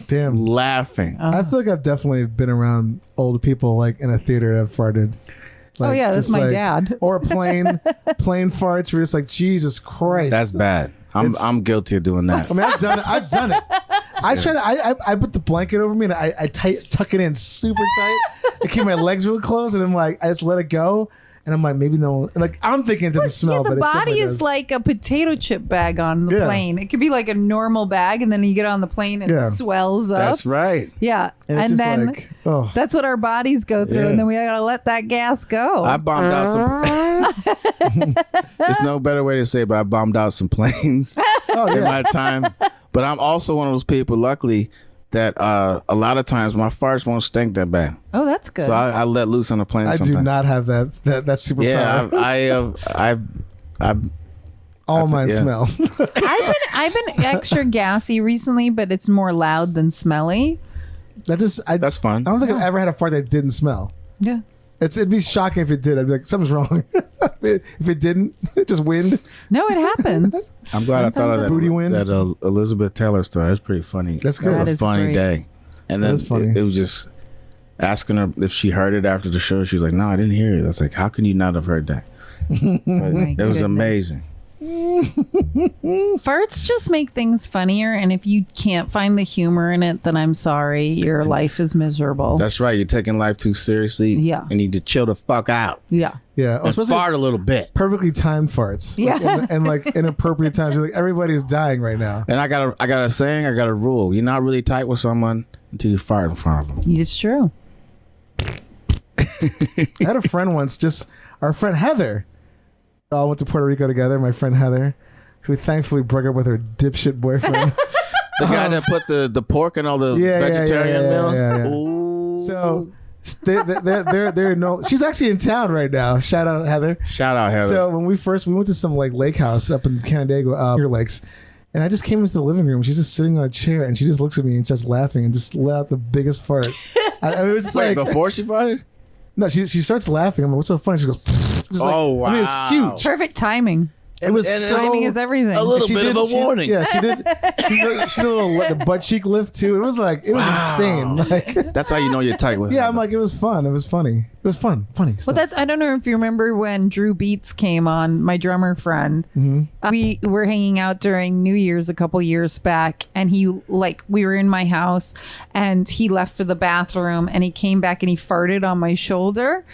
Damn, laughing. I feel like I've definitely been around old people like in a theater that farted. Like, yeah, that's just my dad. Or plane farts. We're just like, Jesus Christ. That's bad. I'm guilty of doing that. I mean, I've done it. I put the blanket over me and I tuck it in super tight. I keep my legs real close and I'm like, I just let it go. And I'm like, maybe no. Like I'm thinking it doesn't smell, the but body it is does. like a potato chip bag on the plane. It could be like a normal bag, and then you get on the plane and it swells up. That's right. Yeah, And it's and just then like, oh. that's what our bodies go through, Yeah. and then we gotta let that gas go. I bombed out some. There's no better way to say it, but I bombed out some planes in my time. But I'm also one of those people, luckily, that a lot of times my farts won't stink that bad. Oh, that's good. So I let loose on the plane. I sometimes. do not have that superpower. Yeah, I've all mine smell. I've been extra gassy recently, but it's more loud than smelly. That's fun. I don't think I've ever had a fart that didn't smell. Yeah. It'd be shocking if it did. I'd be like, something's wrong. If it didn't, it just wind. No, it happens. I'm glad I thought of that. Booty wind. That Elizabeth Taylor story. That's pretty funny. That's good. It That was a is funny great. day. And then That's funny. it was just asking her if she heard it after the show. She was like, "No, I didn't hear it." I was like, "How can you not have heard that?" But My it was goodness. amazing. Farts just make things funnier, and if you can't find the humor in it, then I'm sorry, your life is miserable. That's right. You're taking life too seriously. Yeah. You need to chill the fuck out. Yeah. Yeah, And especially fart a little bit. perfectly timed farts. Yeah. and like inappropriate times. You're like, everybody's dying right now. And I got a saying. I got a rule. You're not really tight with someone until you fart in front of them. It's true. I had a friend once, just our friend Heather. We all went to Puerto Rico together. My friend Heather, who thankfully broke up with her dipshit boyfriend. The guy that put the pork and all the vegetarian meals. yeah. Ooh. So they're no. She's actually in town right now. Shout out Heather. Shout out Heather. So when we went to some like lake house up in Canandaigua, Clear Lakes, and I just came into the living room. She's just sitting on a chair and she just looks at me and starts laughing and just let out the biggest fart. It was just Wait, like before she farted? no, she starts laughing. I'm like, what's so funny? She goes, just like, Oh, wow. I mean, it's huge. Perfect timing. It was and so Timing is everything. A little she bit did- of a she- warning. Yeah, she did. She did a little the butt cheek lift too. It was like it was insane. Like That's how you know you're tight with yeah, her. I'm like it was fun. It was funny. It was funny Well, stuff. I don't know if you remember when Drew Beats came on, my drummer friend. We were hanging out during New Year's a couple years back, and we were in my house, and he left for the bathroom, and he came back and he farted on my shoulder,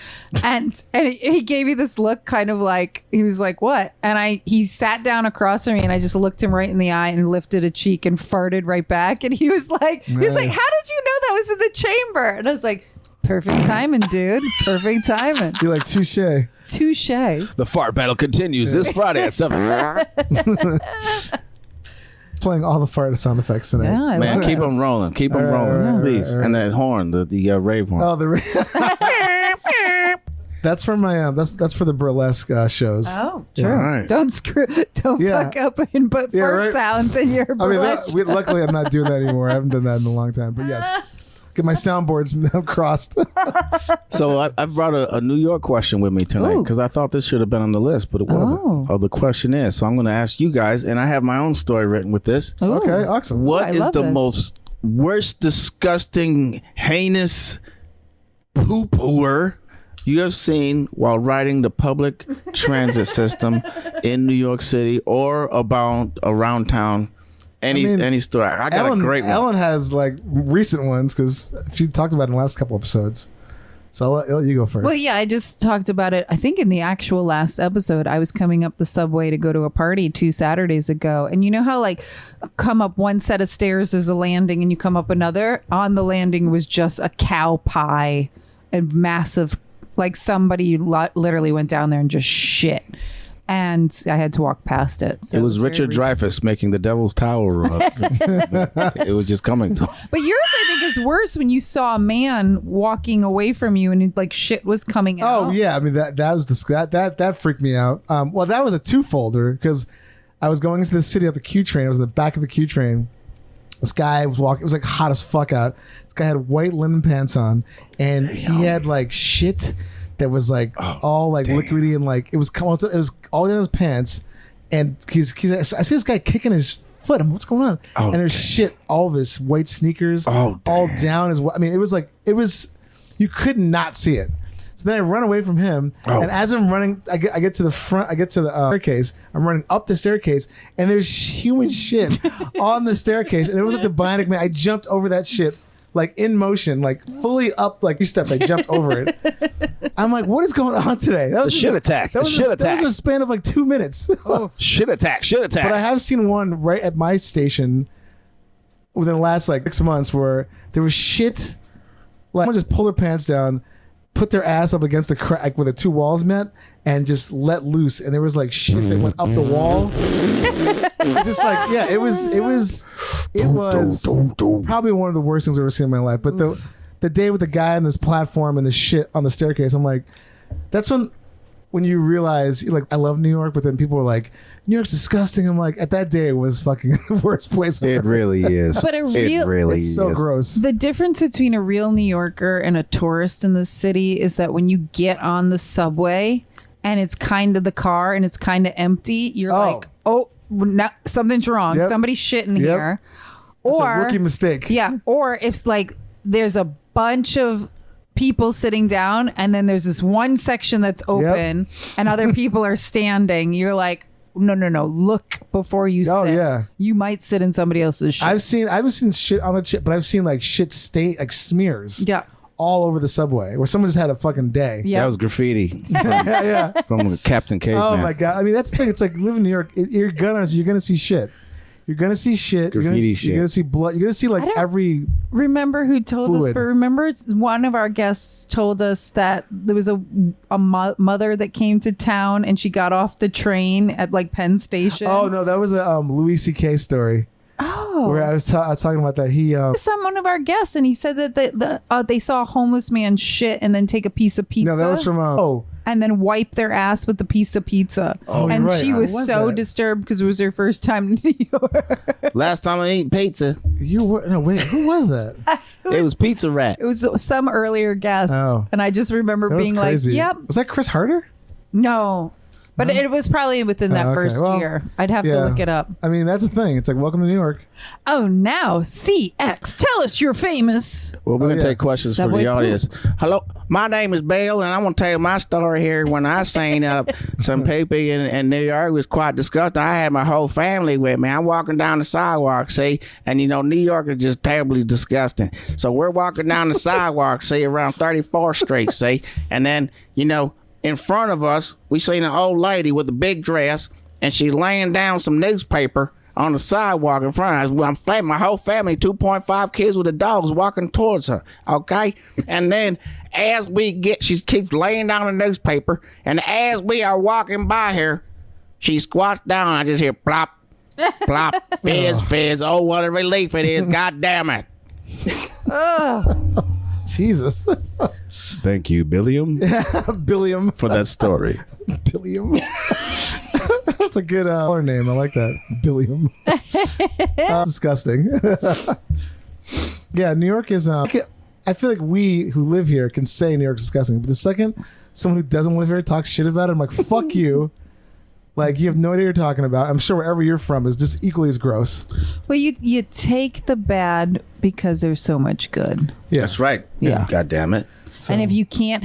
and he gave me this look, kind of like he was like, "What?" And he sat down across from me, and I just looked him right in the eye and lifted a cheek and farted right back, and he was like, "How did you know that was in the chamber?" And I was like, "Perfect timing, dude. Perfect timing." You're like touche. Touche. The fart battle continues this Friday at 7. Playing all the fart sound effects tonight. Yeah, I Man, love keep it. them rolling. Keep them rolling, please. And that horn, the rave horn. Oh, the That's for my that's for the burlesque shows. Oh, true. All right. Don't Yeah. fuck up and put Yeah, fart right. sounds in your I mean, burlesque. luckily I'm not doing that anymore. I haven't done that in a long time. But yes, get my soundboards crossed. So I brought a New York question with me tonight Ooh. because I thought this should have been on the list, but it wasn't. Oh. The question is, so I'm going to ask you guys, and I have my own story written with this. Ooh. Okay, awesome. What I is love the this. most worst, disgusting, heinous poo-pooer you have seen while riding the public transit system in New York City or around town? Any story? I got a great one. Ellen has like recent ones because she talked about it in the last couple episodes. So I'll let you go first. Well, yeah, I just talked about it. I think in the actual last episode, I was coming up the subway to go to a party 2 Saturdays ago. And you know how like come up one set of stairs, there's a landing and you come up another? On the landing was just a cow pie and massive, like somebody literally went down there and just shit. And I had to walk past it. So It was very Richard recent. Dreyfuss making the Devil's Tower up. It was just coming to him. But yours, I think, is worse when you saw a man walking away from you and like shit was coming out. Oh yeah, I mean that was that freaked me out. Well, that was a two-folder because I was going into the city at the Q train. I was in the back of the Q train. This guy was walking. It was like hot as fuck out. This guy had white linen pants on, and he had like shit that was like all like liquidy and like it was all in his pants. And he's I see this guy kicking his foot. I'm, what's going on? And there's shit all of his white sneakers all down his. I mean, it was you could not see it. So then I run away from him, and as I'm running, I get to the front. I get to the staircase. I'm running up the staircase, and there's human shit on the staircase, and it was like the Bionic Man. I jumped over that shit like in motion, like fully up, like 3 steps. I jumped over it. I'm like, what is going on today? That was shit attack. That was Shit that was attack. in the span of like 2 minutes. Shit attack. But I have seen one right at my station within the last like 6 months where there was shit. Like someone just pulled their pants down, put their ass up against the crack where the 2 walls met, and just let loose. And there was like shit that went up the wall. Just like it was probably one of the worst things I've ever seen in my life. But the day with the guy on this platform and the shit on the staircase, I'm like, that's when you realize, like, I love New York, but then people were like, New York's disgusting. I'm like, at that day, it was fucking the worst place It ever. really is. But it really It's so is. gross. The difference between a real New Yorker and a tourist in the city is that when you get on the subway and it's kind of the car and it's kind of empty, you're like, oh, no, something's wrong. Yep. Somebody's shitting here. It's Or a rookie mistake. yeah, or if like there's a bunch of people sitting down and then there's this one section that's open and other people are standing, you're like, no, look before you sit. Oh, yeah. You might sit in somebody else's shit. I haven't seen shit on the shit, but I've seen like shit stain, like smears. Yeah. All over the subway where someone just had a fucking day. Yeah. That was graffiti Yeah. from Captain Caveman. Oh my God. I mean, that's the thing. It's like living in New York. You're gonna see shit. You're gonna see shit. Graffiti shit. You're gonna see blood. You're gonna see like I don't every. remember who told us, fluid. but remember one of our guests told us that there was a mother that came to town and she got off the train at like Penn Station. Oh no, that was a Louis C.K. story. Oh. Where I was talking about that. He One of our guests, and he said that they saw a homeless man shit and then take a piece of pizza. no, that was from and then wipe their ass with the piece of pizza. Oh, you're and right. she was What was so that? disturbed because it was her first time in New York. Last time I ate pizza, you were no wait. Who was that? it was Pizza Rat. It was some earlier guest. Oh. And I just remember That was being crazy. like, yep, Was that Chris Harder? no. But it was probably within that Oh, okay. first Well, year. I'd have to yeah. look it up. I mean, that's the thing. It's like welcome to New York. Oh, now CX, tell us you're famous. Well, we're going to yeah. take questions Subway from the audience. Hello, my name is Bill, and I want to tell you my story here. When I seen some people in New York, it was quite disgusting. I had my whole family with me. I'm walking down the sidewalk, see, and New York is just terribly disgusting. So we're walking down the sidewalk, see, around 34th Street, see, and then, in front of us, we seen an old lady with a big dress, and she's laying down some newspaper on the sidewalk in front of us. My whole family, 2.5 kids with the dogs, walking towards her. Okay, and then she keeps laying down the newspaper, and as we are walking by her, she squats down. I just hear plop, plop, fizz, fizz. Oh, what a relief it is! God damn it! Jesus. Thank you, Billiam, Billiam. for that story. Billiam. That's a good name. I like that. Billiam. Disgusting. Yeah, New York is. I feel like we who live here can say New York's disgusting, but the second someone who doesn't live here talks shit about it, I'm like, fuck you. Like, you have no idea what you're talking about. I'm sure wherever you're from is just equally as gross. Well, you take the bad because there's so much good. Yeah. That's right. Yeah. God damn it. So, And if you can't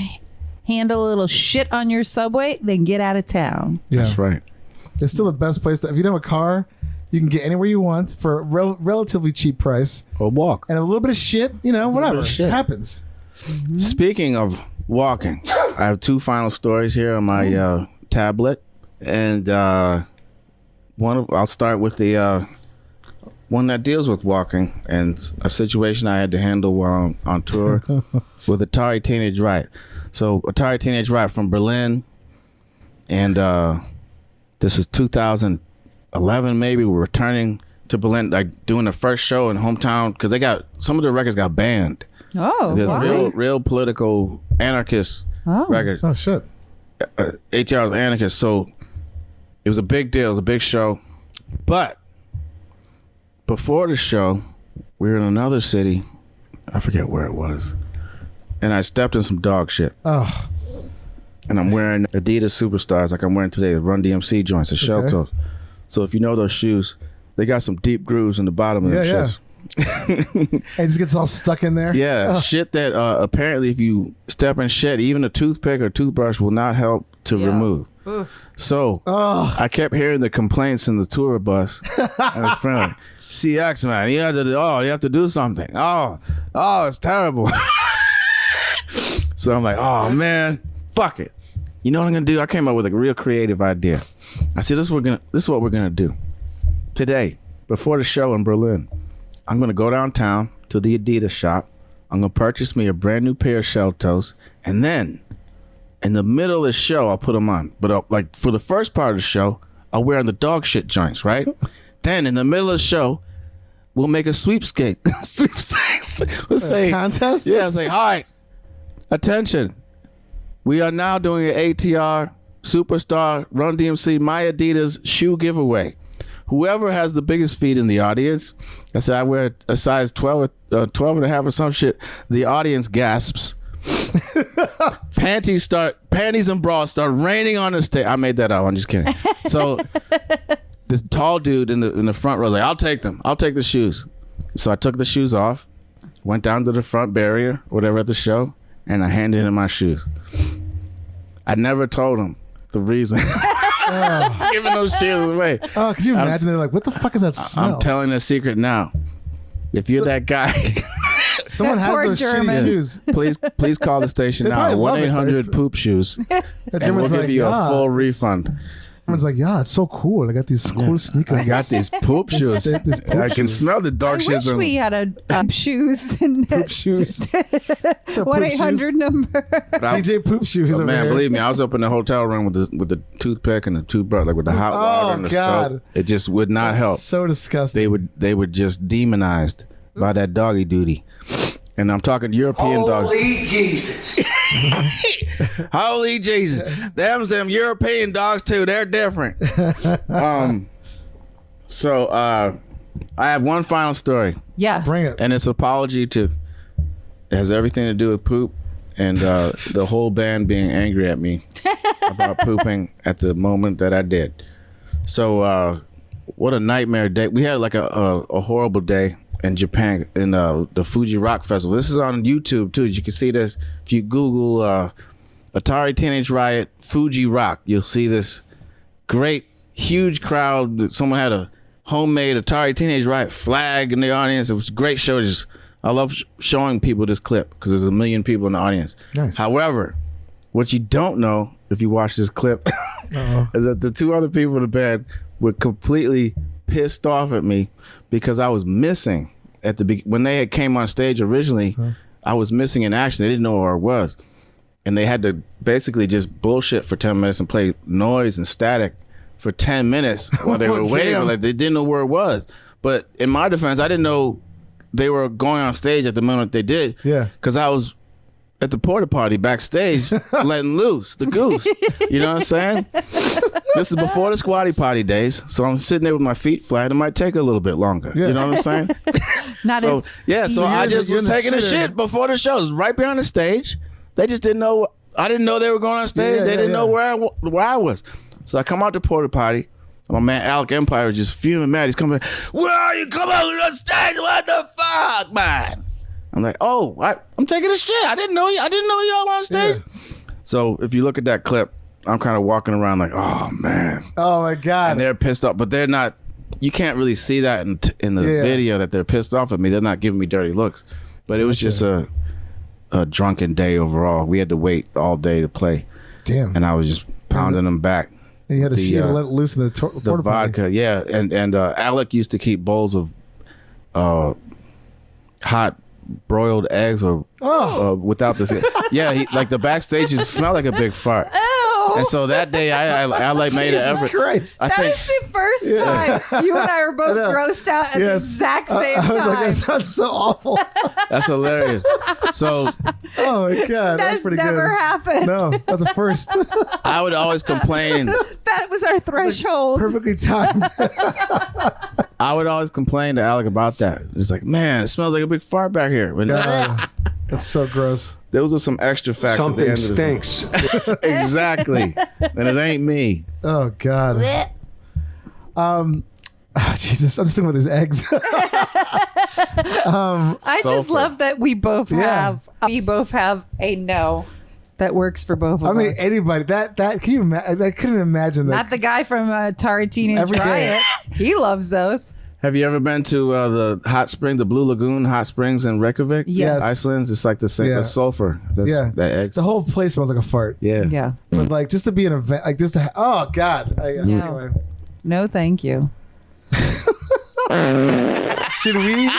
handle a little shit on your subway, then get out of town. yeah. That's right. It's still the best place. If you don't have a car, you can get anywhere you want for a relatively cheap price. Or walk. And a little bit of shit, whatever. of shit. It happens. Speaking of walking, I have two final stories here on my tablet, and I'll start with the one that deals with walking and a situation I had to handle while on tour with Atari Teenage Riot. So Atari Teenage Riot from Berlin, and this was 2011 maybe. We're returning to Berlin, like doing the first show in hometown, because some of the records got banned. Oh, There's why? real political anarchist records. Oh, shit. ATR was anarchist, so it was a big deal. It was a big show. But before the show, we were in another city. I forget where it was. And I stepped in some dog shit. Oh, And I'm wearing Adidas Superstars like I'm wearing today, the Run DMC joints, the shell Okay. toes. So if you know those shoes, they got some deep grooves in the bottom of them Yeah, yeah. shits. it just gets all stuck in there. Yeah, shit that apparently if you step in shit, even a toothpick or toothbrush will not help to remove. So I kept hearing the complaints in the tour bus. And it's friendly. CX, man, you have to do something. Oh, it's terrible. So I'm like, oh man, fuck it. You know what I'm gonna do? I came up with a real creative idea. I said, this is what we're gonna do today before the show in Berlin. I'm gonna go downtown to the Adidas shop. I'm gonna purchase me a brand new pair of shell toes, and then in the middle of the show, I'll put them on. But like for the first part of the show, I'll wear the dog shit joints, right? Then in the middle of the show, we'll make a sweepstakes. Let's say Contest? Yeah, it's like, all right, attention. We are now doing an ATR Superstar Run DMC My Adidas shoe giveaway. Whoever has the biggest feet in the audience, I said I wear a size 12 and a half or some shit, the audience gasps. Panties and bras start raining on the stage. I made that up. I'm just kidding. So this tall dude in the front row was like, I'll take them. I'll take the shoes. So I took the shoes off, went down to the front barrier, whatever at the show, and I handed him my shoes. I never told him the reason. Giving those shoes away. Oh, could you imagine? They're like, what the fuck is that smell? I'm telling a secret now. If you're that guy, Someone has Poor those German. shitty shoes. please call the station They now. probably love it, but 1-800 it's- poop shoes, That and we'll German's give like, you a yeah, full it's- refund. Someone's like, yeah, it's so cool. I got these cool sneakers. I got these poop shoes. This poop I can shoes. smell the I dog shit. wish we had a shoes and Poop shoes. What's up, poop 1-800 shoes? number. DJ Poop Shoes. Oh, over man, here. believe me, I was up in the hotel room with the toothpick and the toothbrush, like with the hot water and the God. soap. It just would not help. So disgusting. They were just demonized by that doggy duty. And I'm talking European dogs. Holy Jesus. Holy Jesus. Them European dogs too. They're different. So I have one final story. Yes. Bring it. And it's apology to. It has everything to do with poop and the whole band being angry at me about pooping at the moment that I did. So what a nightmare day. We had like a horrible day in Japan in the Fuji Rock Festival. This is on YouTube too. You can see this if you Google Atari Teenage Riot Fuji Rock. You'll see this great huge crowd. Someone had a homemade Atari Teenage Riot flag in the audience. It was a great show. I love showing people this clip because there's 1 million people in the audience. Nice. However, what you don't know if you watch this clip is that the two other people in the band were completely pissed off at me because I was missing at when they had came on stage originally. I was missing in action. They didn't know where I was, and they had to basically just bullshit for 10 minutes and play noise and static for 10 minutes while they were waiting. Damn. Like they didn't know where it was. But in my defense, I didn't know they were going on stage at the moment they did. Yeah. Because I was at the porta potty backstage, letting loose the goose. You know what I'm saying? This is before the squatty potty days, so I'm sitting there with my feet flat. It might take a little bit longer. Yeah. You know what I'm saying? So I just was taking a shit before the show. It was right behind the stage. They just didn't know. I didn't know they were going on stage. They didn't know where I was. So I come out the porta potty. My man Alec Empire is just fuming mad. He's coming, where are you? Come out on stage. What the fuck, man? I'm like, oh, I'm taking a shit. I didn't know y'all on stage. Yeah. So if you look at that clip, I'm kind of walking around like, oh, man. Oh, my God. And they're pissed off, but they're not. You can't really see that in the video that they're pissed off at me. They're not giving me dirty looks. But it was just a drunken day overall. We had to wait all day to play. Damn. And I was just pounding them back. And you had to let it loose in the porta vodka, potty. yeah. And Alec used to keep bowls of hot broiled eggs or without the like the backstage just smelled like a big fart. And so that day I like made it ever. Christ. That was the first time you and I were both grossed out at the exact same time. I was like, that sounds so awful. That's hilarious. So oh my God, that's pretty good. Never happened. No, that's a first. I would always complain. That was our threshold. Perfectly timed. I would always complain to Alec about that. It's like, man, it smells like a big fart back here. That's so gross. Those are some extra facts at the end of the stinks. Exactly. And it ain't me. Oh God. Jesus, I'm just thinking about these eggs. I just love that we both have a no that works for both of us. I mean, anybody that can you imagine? I couldn't imagine that. Not the guy from Atari Teenage Riot. He loves those. Have you ever been to the hot spring, the Blue Lagoon hot springs in Reykjavik? Yes. Iceland. It's like the same the sulfur. That egg. The whole place smells like a fart. Yeah. Yeah. But like just to be an event, like just to oh God. Anyway. No, thank you. Should we?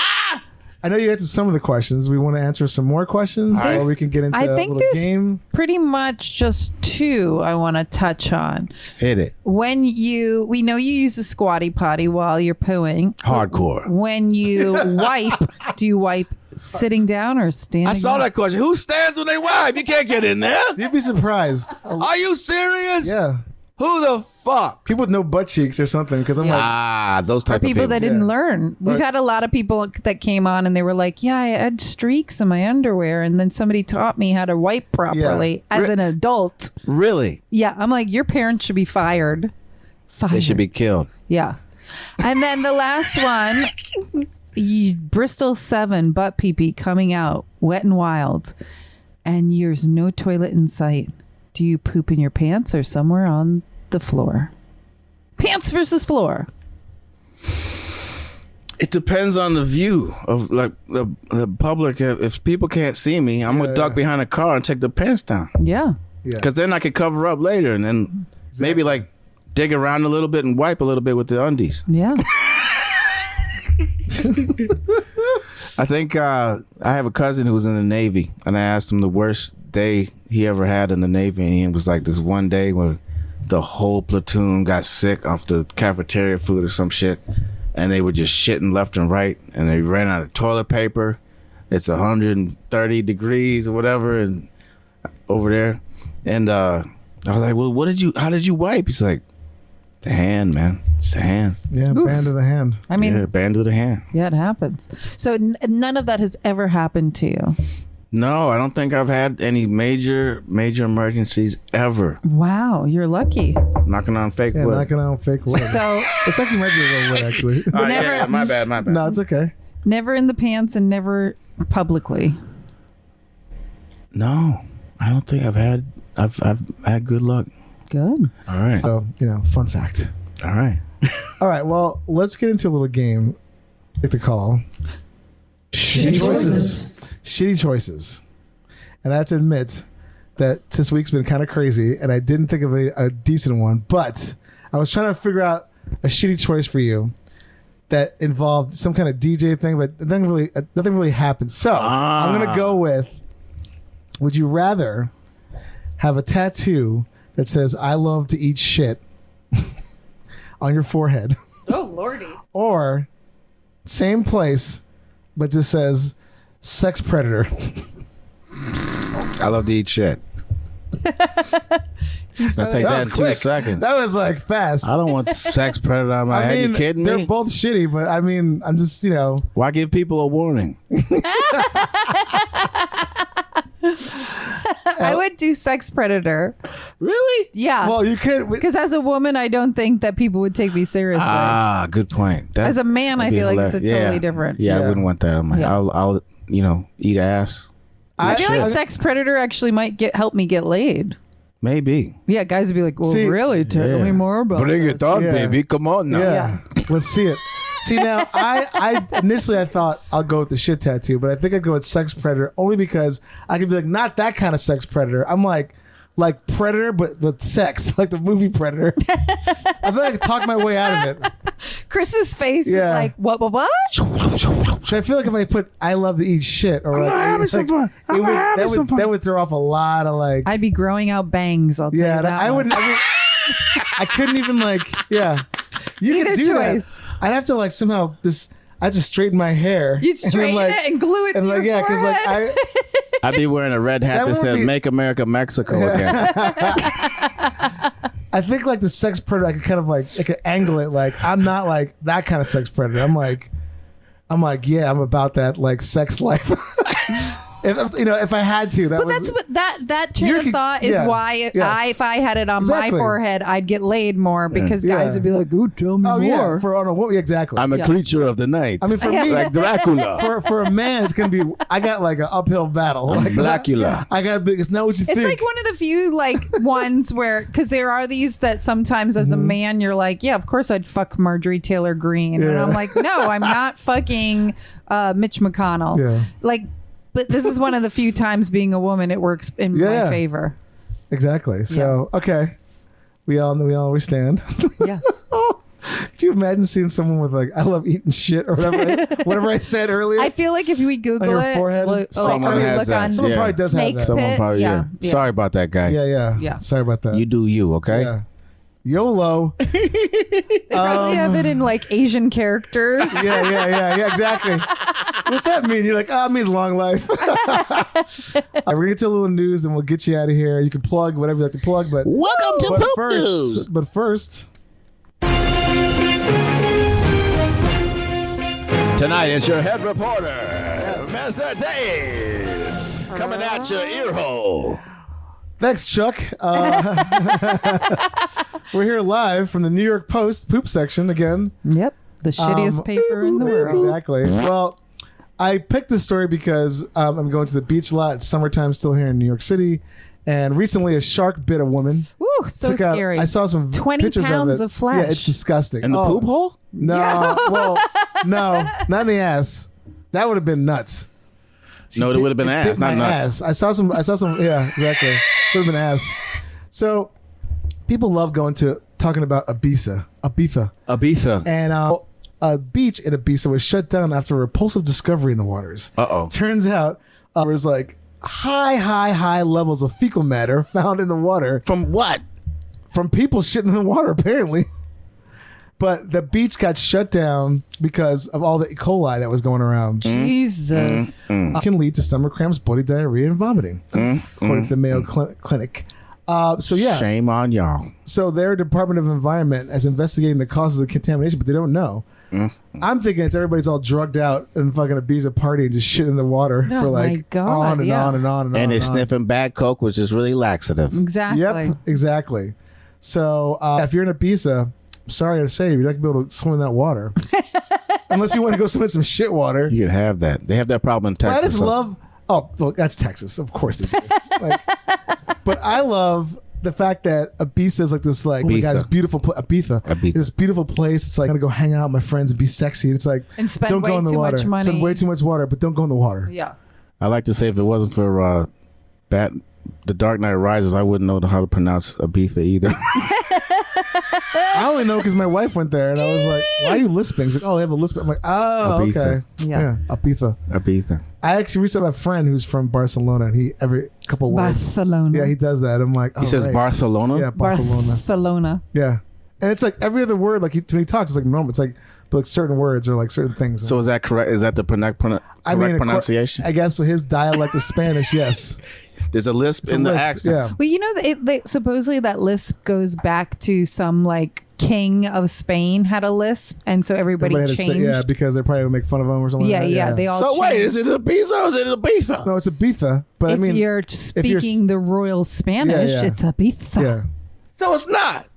I know you answered some of the questions. We want to answer some more questions, or we can get into a little game. Pretty much just two I want to touch on. Hit it. We know you use the squatty potty while you're pooing. Hardcore. When you wipe, do you wipe sitting down or standing? I saw that question. Who stands when they wipe? You can't get in there. You'd be surprised. Are you serious? Yeah. Who the fuck? People with no butt cheeks or something. Because I'm like, those type of people that didn't learn. We've Right. had a lot of people that came on and they were like, yeah, I had streaks in my underwear. And then somebody taught me how to wipe properly as an adult. Really? Yeah. I'm like, your parents should be fired. They should be killed. Yeah. And then the last one, Bristol 7 butt pee-pee coming out wet and wild. And there's no toilet in sight. Do you poop in your pants or somewhere on the floor? Pants versus floor. It depends on the view of like the public. If people can't see me, I'm gonna duck behind a car and take the pants down. Yeah. Because then I could cover up later and then maybe like dig around a little bit and wipe a little bit with the undies. Yeah. I think I have a cousin who was in the Navy, and I asked him the worst day he ever had in the Navy, and he was like, this one day when the whole platoon got sick off the cafeteria food or some shit, and they were just shitting left and right, and they ran out of toilet paper. It's 130 degrees or whatever, and over there, and I was like, well, how did you wipe? He's like, the hand, man. It's the hand. Yeah, Oof. band of the hand. I mean, Yeah, band of the hand. yeah, it happens. So none of that has ever happened to you. No, I don't think I've had any major emergencies ever. Wow, you're lucky. Knocking on fake Yeah, wood. knocking on fake wood. So It's actually might be a little wood, actually. Oh, Never- yeah, my bad. No, it's okay. never in the pants and never publicly. No, I don't think I've had good luck. Good. All right. So, fun fact. All right. All right, well, let's get into a little game I like to call Shitty choices. Shitty Choices. And I have to admit that this week's been kind of crazy, and I didn't think of a decent one, but I was trying to figure out a shitty choice for you that involved some kind of DJ thing, but nothing really happened. So I'm going to go with, would you rather have a tattoo that says, I love to eat shit on your forehead, Oh, Lordy. or same place, but just says sex predator? I love to eat shit. I'll take that in 2 seconds. That was like fast. I don't want sex predator on my head. You kidding me? They're both shitty, but I mean, I'm just, Why give people a warning? I would do sex predator. Really? Yeah. Well, you could. Because as a woman, I don't think that people would take me seriously. Ah, good point. As a man, I feel like it's a totally different. Yeah, I wouldn't want that on my. Yeah. I'll eat ass. I feel like sex predator actually might help me get laid. Maybe. Yeah, guys would be like, well, See, really? Tell me more about Bring this. it on, Yeah. baby. Come on now. Yeah. Let's see it. See, now, I initially I thought I'll go with the shit tattoo, but I think I'd go with sex predator only because I could be like, not that kind of sex predator. I'm like Predator, but with sex, like the movie Predator. I feel like I could talk my way out of it. Chris's face is Yeah. like, what? So I feel like if I put "I love to eat shit" or having some fun. that would throw off a lot of like. I'd be growing out bangs. I'll tell you that I one. wouldn't. I couldn't even like. Yeah, you Either could do choice. that. I'd have to like somehow I just straighten my hair. You'd straighten like, it and glue it to your yeah, forehead. like I'd be wearing a red hat That that would said be- "Make America Mexico" again. I think like the sex predator, I could kind of like I could angle it like I'm not like that kind of sex predator. I'm like yeah, I'm about that like sex life. if I had to, But that's what that train You of could- thought is yeah, why yes. if I had it on my Exactly. forehead, I'd get laid more because Yeah. guys would be like, "Ooh, tell me oh more." yeah, for on a woman, exactly. I'm a creature of the night. I mean, for me, like Dracula. for a man, it's gonna be. I got like an uphill battle. I'm Like, Blackula. I got big. It's not what you It's think. like one of the few like ones where because there are these that sometimes as a Mm-hmm. man you're like, yeah, of course I'd fuck Marjorie Taylor Greene, and Yeah. I'm like, no, I'm not fucking Mitch McConnell. Yeah. Like, but this is one of the few times being a woman it works in my Yeah. favor. Exactly. So okay, we all stand. Yes. Could you imagine seeing someone with like I love eating shit or whatever I said earlier? I feel like if we On Google your it, forehead? look, Someone or has look that. on Someone Yeah. probably does Snake have that. Someone Pit, probably. yeah. Sorry about that guy. Yeah. Sorry about that. You do you. Okay. Yeah. YOLO. They probably have it in like Asian characters. Yeah, exactly. What's that mean? You're like, it means long life. We're gonna get to a little news, and we'll get you out of here. You can plug whatever you like to plug, but Welcome to Poop News. But first, Tonight is your head reporter, Mr. Dave, coming at your ear hole. thanks, Chuck. We're here live from the New York Post poop section again. Yep. The shittiest paper in the world. Exactly. Well, I picked this story because I'm going to the beach a lot. It's summertime still here in New York City. And recently a shark bit a woman. Ooh, so Took out- scary. I saw some 20 pictures pounds of it. of flesh. Yeah, it's disgusting. In the poop hole? No, well, no, not in the ass. That would have been nuts. No, it would have been ass, bit not my nuts. ass. I saw some. Yeah, exactly. Would have been ass. So, people love going to talking about Ibiza, Ibiza. and a beach in Ibiza was shut down after a repulsive discovery in the waters. Uh-oh. Turns out there was like high levels of fecal matter found in the water From what? from people shitting in the water, apparently. But the beach got shut down because of all the E. coli that was going around. Jesus. Can lead to stomach cramps, bloody diarrhea, and vomiting, according to the Mayo Clinic. So yeah, Shame on y'all. so their Department of Environment is investigating the causes of the contamination, but they don't know. I'm thinking it's everybody's all drugged out and fucking Ibiza party and just shit in the water for my like God, on and yeah. on and on and on. And they're on. sniffing bad coke, which is really laxative. Exactly. Yep, exactly. So if you're in Ibiza, sorry to say, you're not gonna be able to swim in that water, unless you want to go swim in some shit water. You can have that. They have that problem in But Texas. I just love. Oh, well, that's Texas, of course they do. Like, but I love the fact that Ibiza is like this, like, oh my God, Ibiza. it's beautiful. Ibiza, this beautiful place. It's like I'm gonna go hang out with my friends and be sexy. And it's like And spend don't go way in the too water. much money. Spend way too much water, but don't go in the water. Yeah. I like to say if it wasn't for The Dark Knight Rises, I wouldn't know how to pronounce Ibiza either. I only know because my wife went there, and I was like, "Why are you lisping?" She's like, "Oh, they have a lisp." I'm like, "Oh, Ibiza. okay, Yeah. Ibiza." Ibiza. I actually recently have a friend who's from Barcelona, and he every couple words. Barcelona. Yeah, he does that. I'm like, oh, He says right. Barcelona? Yeah, Barcelona. Barcelona. Yeah, and it's like every other word. Like when he talks, it's like normal. It's like but like certain words or like certain things. So is that correct? Is that the correct I mean, pronunciation? I guess with his dialect of Spanish, yes. There's a lisp in the lisp, accent. yeah. Well, you know, supposedly that lisp goes back to some like king of Spain had a lisp, and so everybody Everybody had to changed. say, because they probably would make fun of him or something. yeah, like that. yeah, they all. So wait, changed. is it Ibiza or is it Ibiza? No, it's Ibiza. But If I mean, you're speaking the royal Spanish, yeah. it's Ibiza. yeah. So it's not.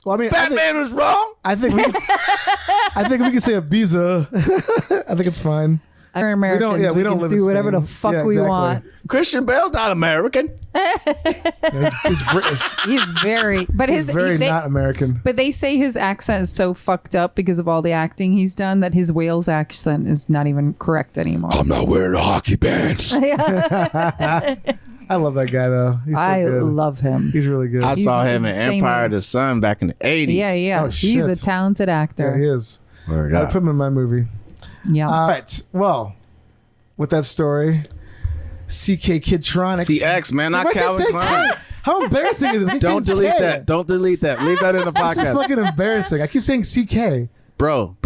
Well, I mean, Batman was wrong. I think we can say Ibiza. I think it's fine. We're Americans. we don't can live in do whatever the Spain. fuck Yeah, we exactly. want. Christian Bale's not American. He's British. He's very, but He's very not American. But they say his accent is so fucked up because of all the acting he's done that his Wales accent is not even correct anymore. I'm not wearing a hockey pants. I love that guy though. He's so I good. love him. He's really good. I saw him in insanely- Empire of the Sun back in the 80s. Yeah, yeah. Oh, He's a shit. talented Yeah, actor. he is. Word I up. put him in my movie. Yeah. All right. Well, with that story, CK Kidtronic. CX, man, not Why can't I Calvin say Klein. K? How embarrassing is this? Don't delete that. Don't delete that. Leave that in the This is podcast. fucking embarrassing. I keep saying CK. Bro,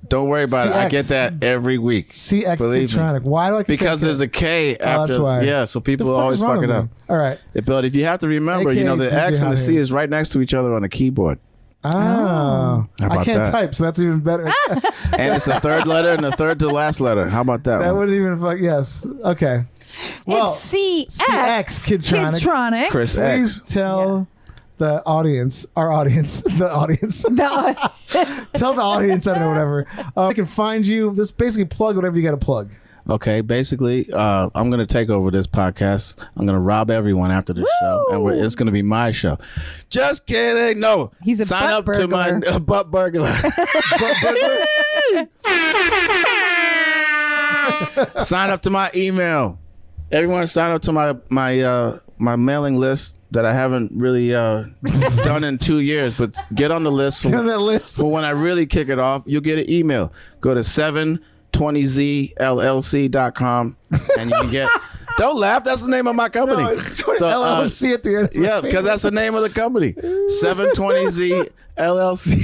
don't worry about it. I CX. get that every week. CX Believe me. Kidtronic. Why do I keep Because saying there's a K Oh, that's after. why. Yeah, so people The fuck always is wrong fuck it with up. me? All right. But if you have to remember, AKA the DJ X and the C Hot is right next to each other on the keyboard. Oh. How I about can't that? type, so that's even better. And it's the third letter and the third to last letter. How about that That one? wouldn't even fuck. Yes. Okay. Well, it's CX Kidtronic. Kidtronic. Chris Please X. tell the audience, our audience, the audience. Tell the audience, I don't know, whatever. I can find you. Just basically plug whatever you got to plug. Okay, basically, I'm going to take over this podcast. I'm going to rob everyone after this show, and it's going to be my show. Just kidding. No. He's a Sign butt up burglar. to my butt burglar. Sign up to my email. Everyone sign up to my mailing list that I haven't really done in 2 years, but get on the list. Get on that list. For when I really kick it off, you'll get an email. Go to 720zllc.com and you can get. Don't laugh. That's the name of my company. No, it's LLC at the end. Yeah, because that's the name of the company. 720Z LLC.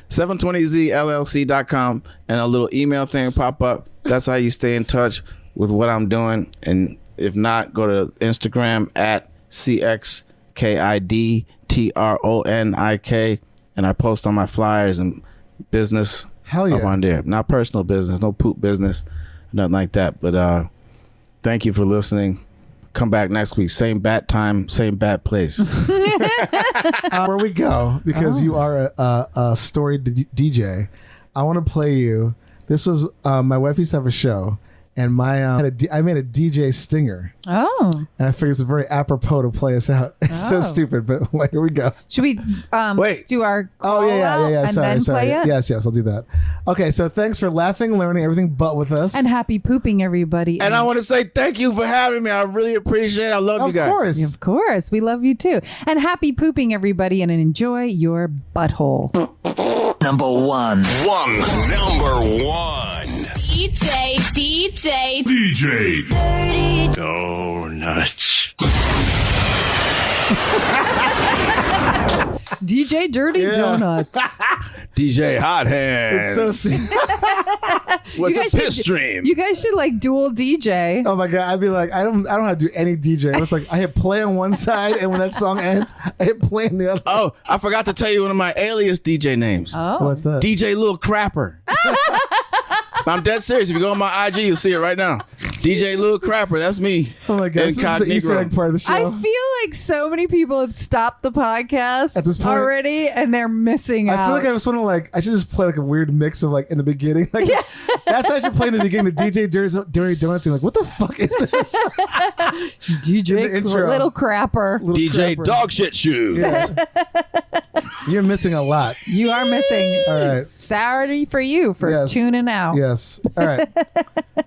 720zllc.com and a little email thing pop up. That's how you stay in touch with what I'm doing. And if not, go to Instagram at CX KIDTRONIK and I post on my flyers and business Hell yeah. up on there. Not personal business, no poop business, nothing like that. But thank you for listening. Come back next week. Same bat time, same bat place. Where we go, because you are a storied DJ, I want to play you. This was my wife used to have a show, and I made a DJ stinger, Oh. and I figured it's very apropos to play us out. It's so Oh. stupid, but here we go. Should we Wait. do our Oh call yeah, out and Sorry, then sorry. play it? Yes, I'll do that. Okay, so thanks for laughing, learning everything but with us. And happy pooping, everybody. And I want to say thank you for having me. I really appreciate it. I love you of guys. course. Of course, we love you too. And happy pooping, everybody, and enjoy your butthole. Number one. Number one. DJ. Donuts. DJ Dirty Donuts. DJ Hot Hands. It's so with the should- piss stream. You guys should like dual DJ. Oh my god! I'd be like, I don't know how to do any DJ. I was like, I hit play on one side, and when that song ends, I hit play on the other. Oh, I forgot to tell you one of my alias DJ names. What's that? DJ Lil Crapper. I'm dead serious. If you go on my IG, you'll see it right now. DJ Lil Crapper. That's me. Oh my god! This is the Easter egg part of the show. I feel like so many people have stopped the podcast At this point- already, and they're missing out. I feel like I just want to I should just play like a weird mix of like in the beginning. Like that's how I should play in the beginning. The DJ Dirty Donuts thing. Like what the fuck is this? DJ in the intro. Little Crapper. Little DJ crapper. Dog Shit Shoes. Yes. You're missing a lot. You are missing. All right. Saturday for you for Yes. tuning out. Yes. All right.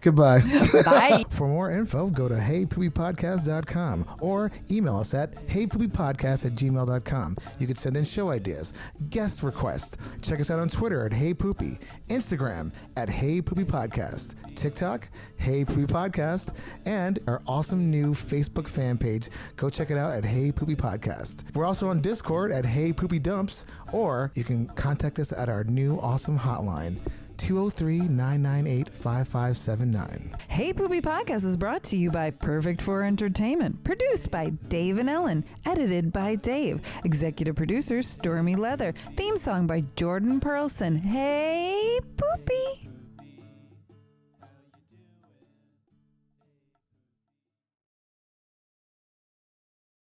Goodbye. Bye. For more info, go to heypoopypodcast.com or email us at heypoopypodcast@gmail.com. You can send in show ideas, guest requests. Check us out on Twitter at heypoopy, Instagram at heypoopypodcast, TikTok, heypoopypodcast, and our awesome new Facebook fan page. Go check it out at Hey Poopy Podcast. We're also on Discord at Hey Poopy Dumps, or you can contact us at our new awesome hotline, 203-998-5579. Hey Poopy Podcast is brought to you by Perfect for Entertainment. Produced by Dave and Ellen. Edited by Dave. Executive producer Stormy Leather. Theme song by Jordan Perlson. Hey Poopy!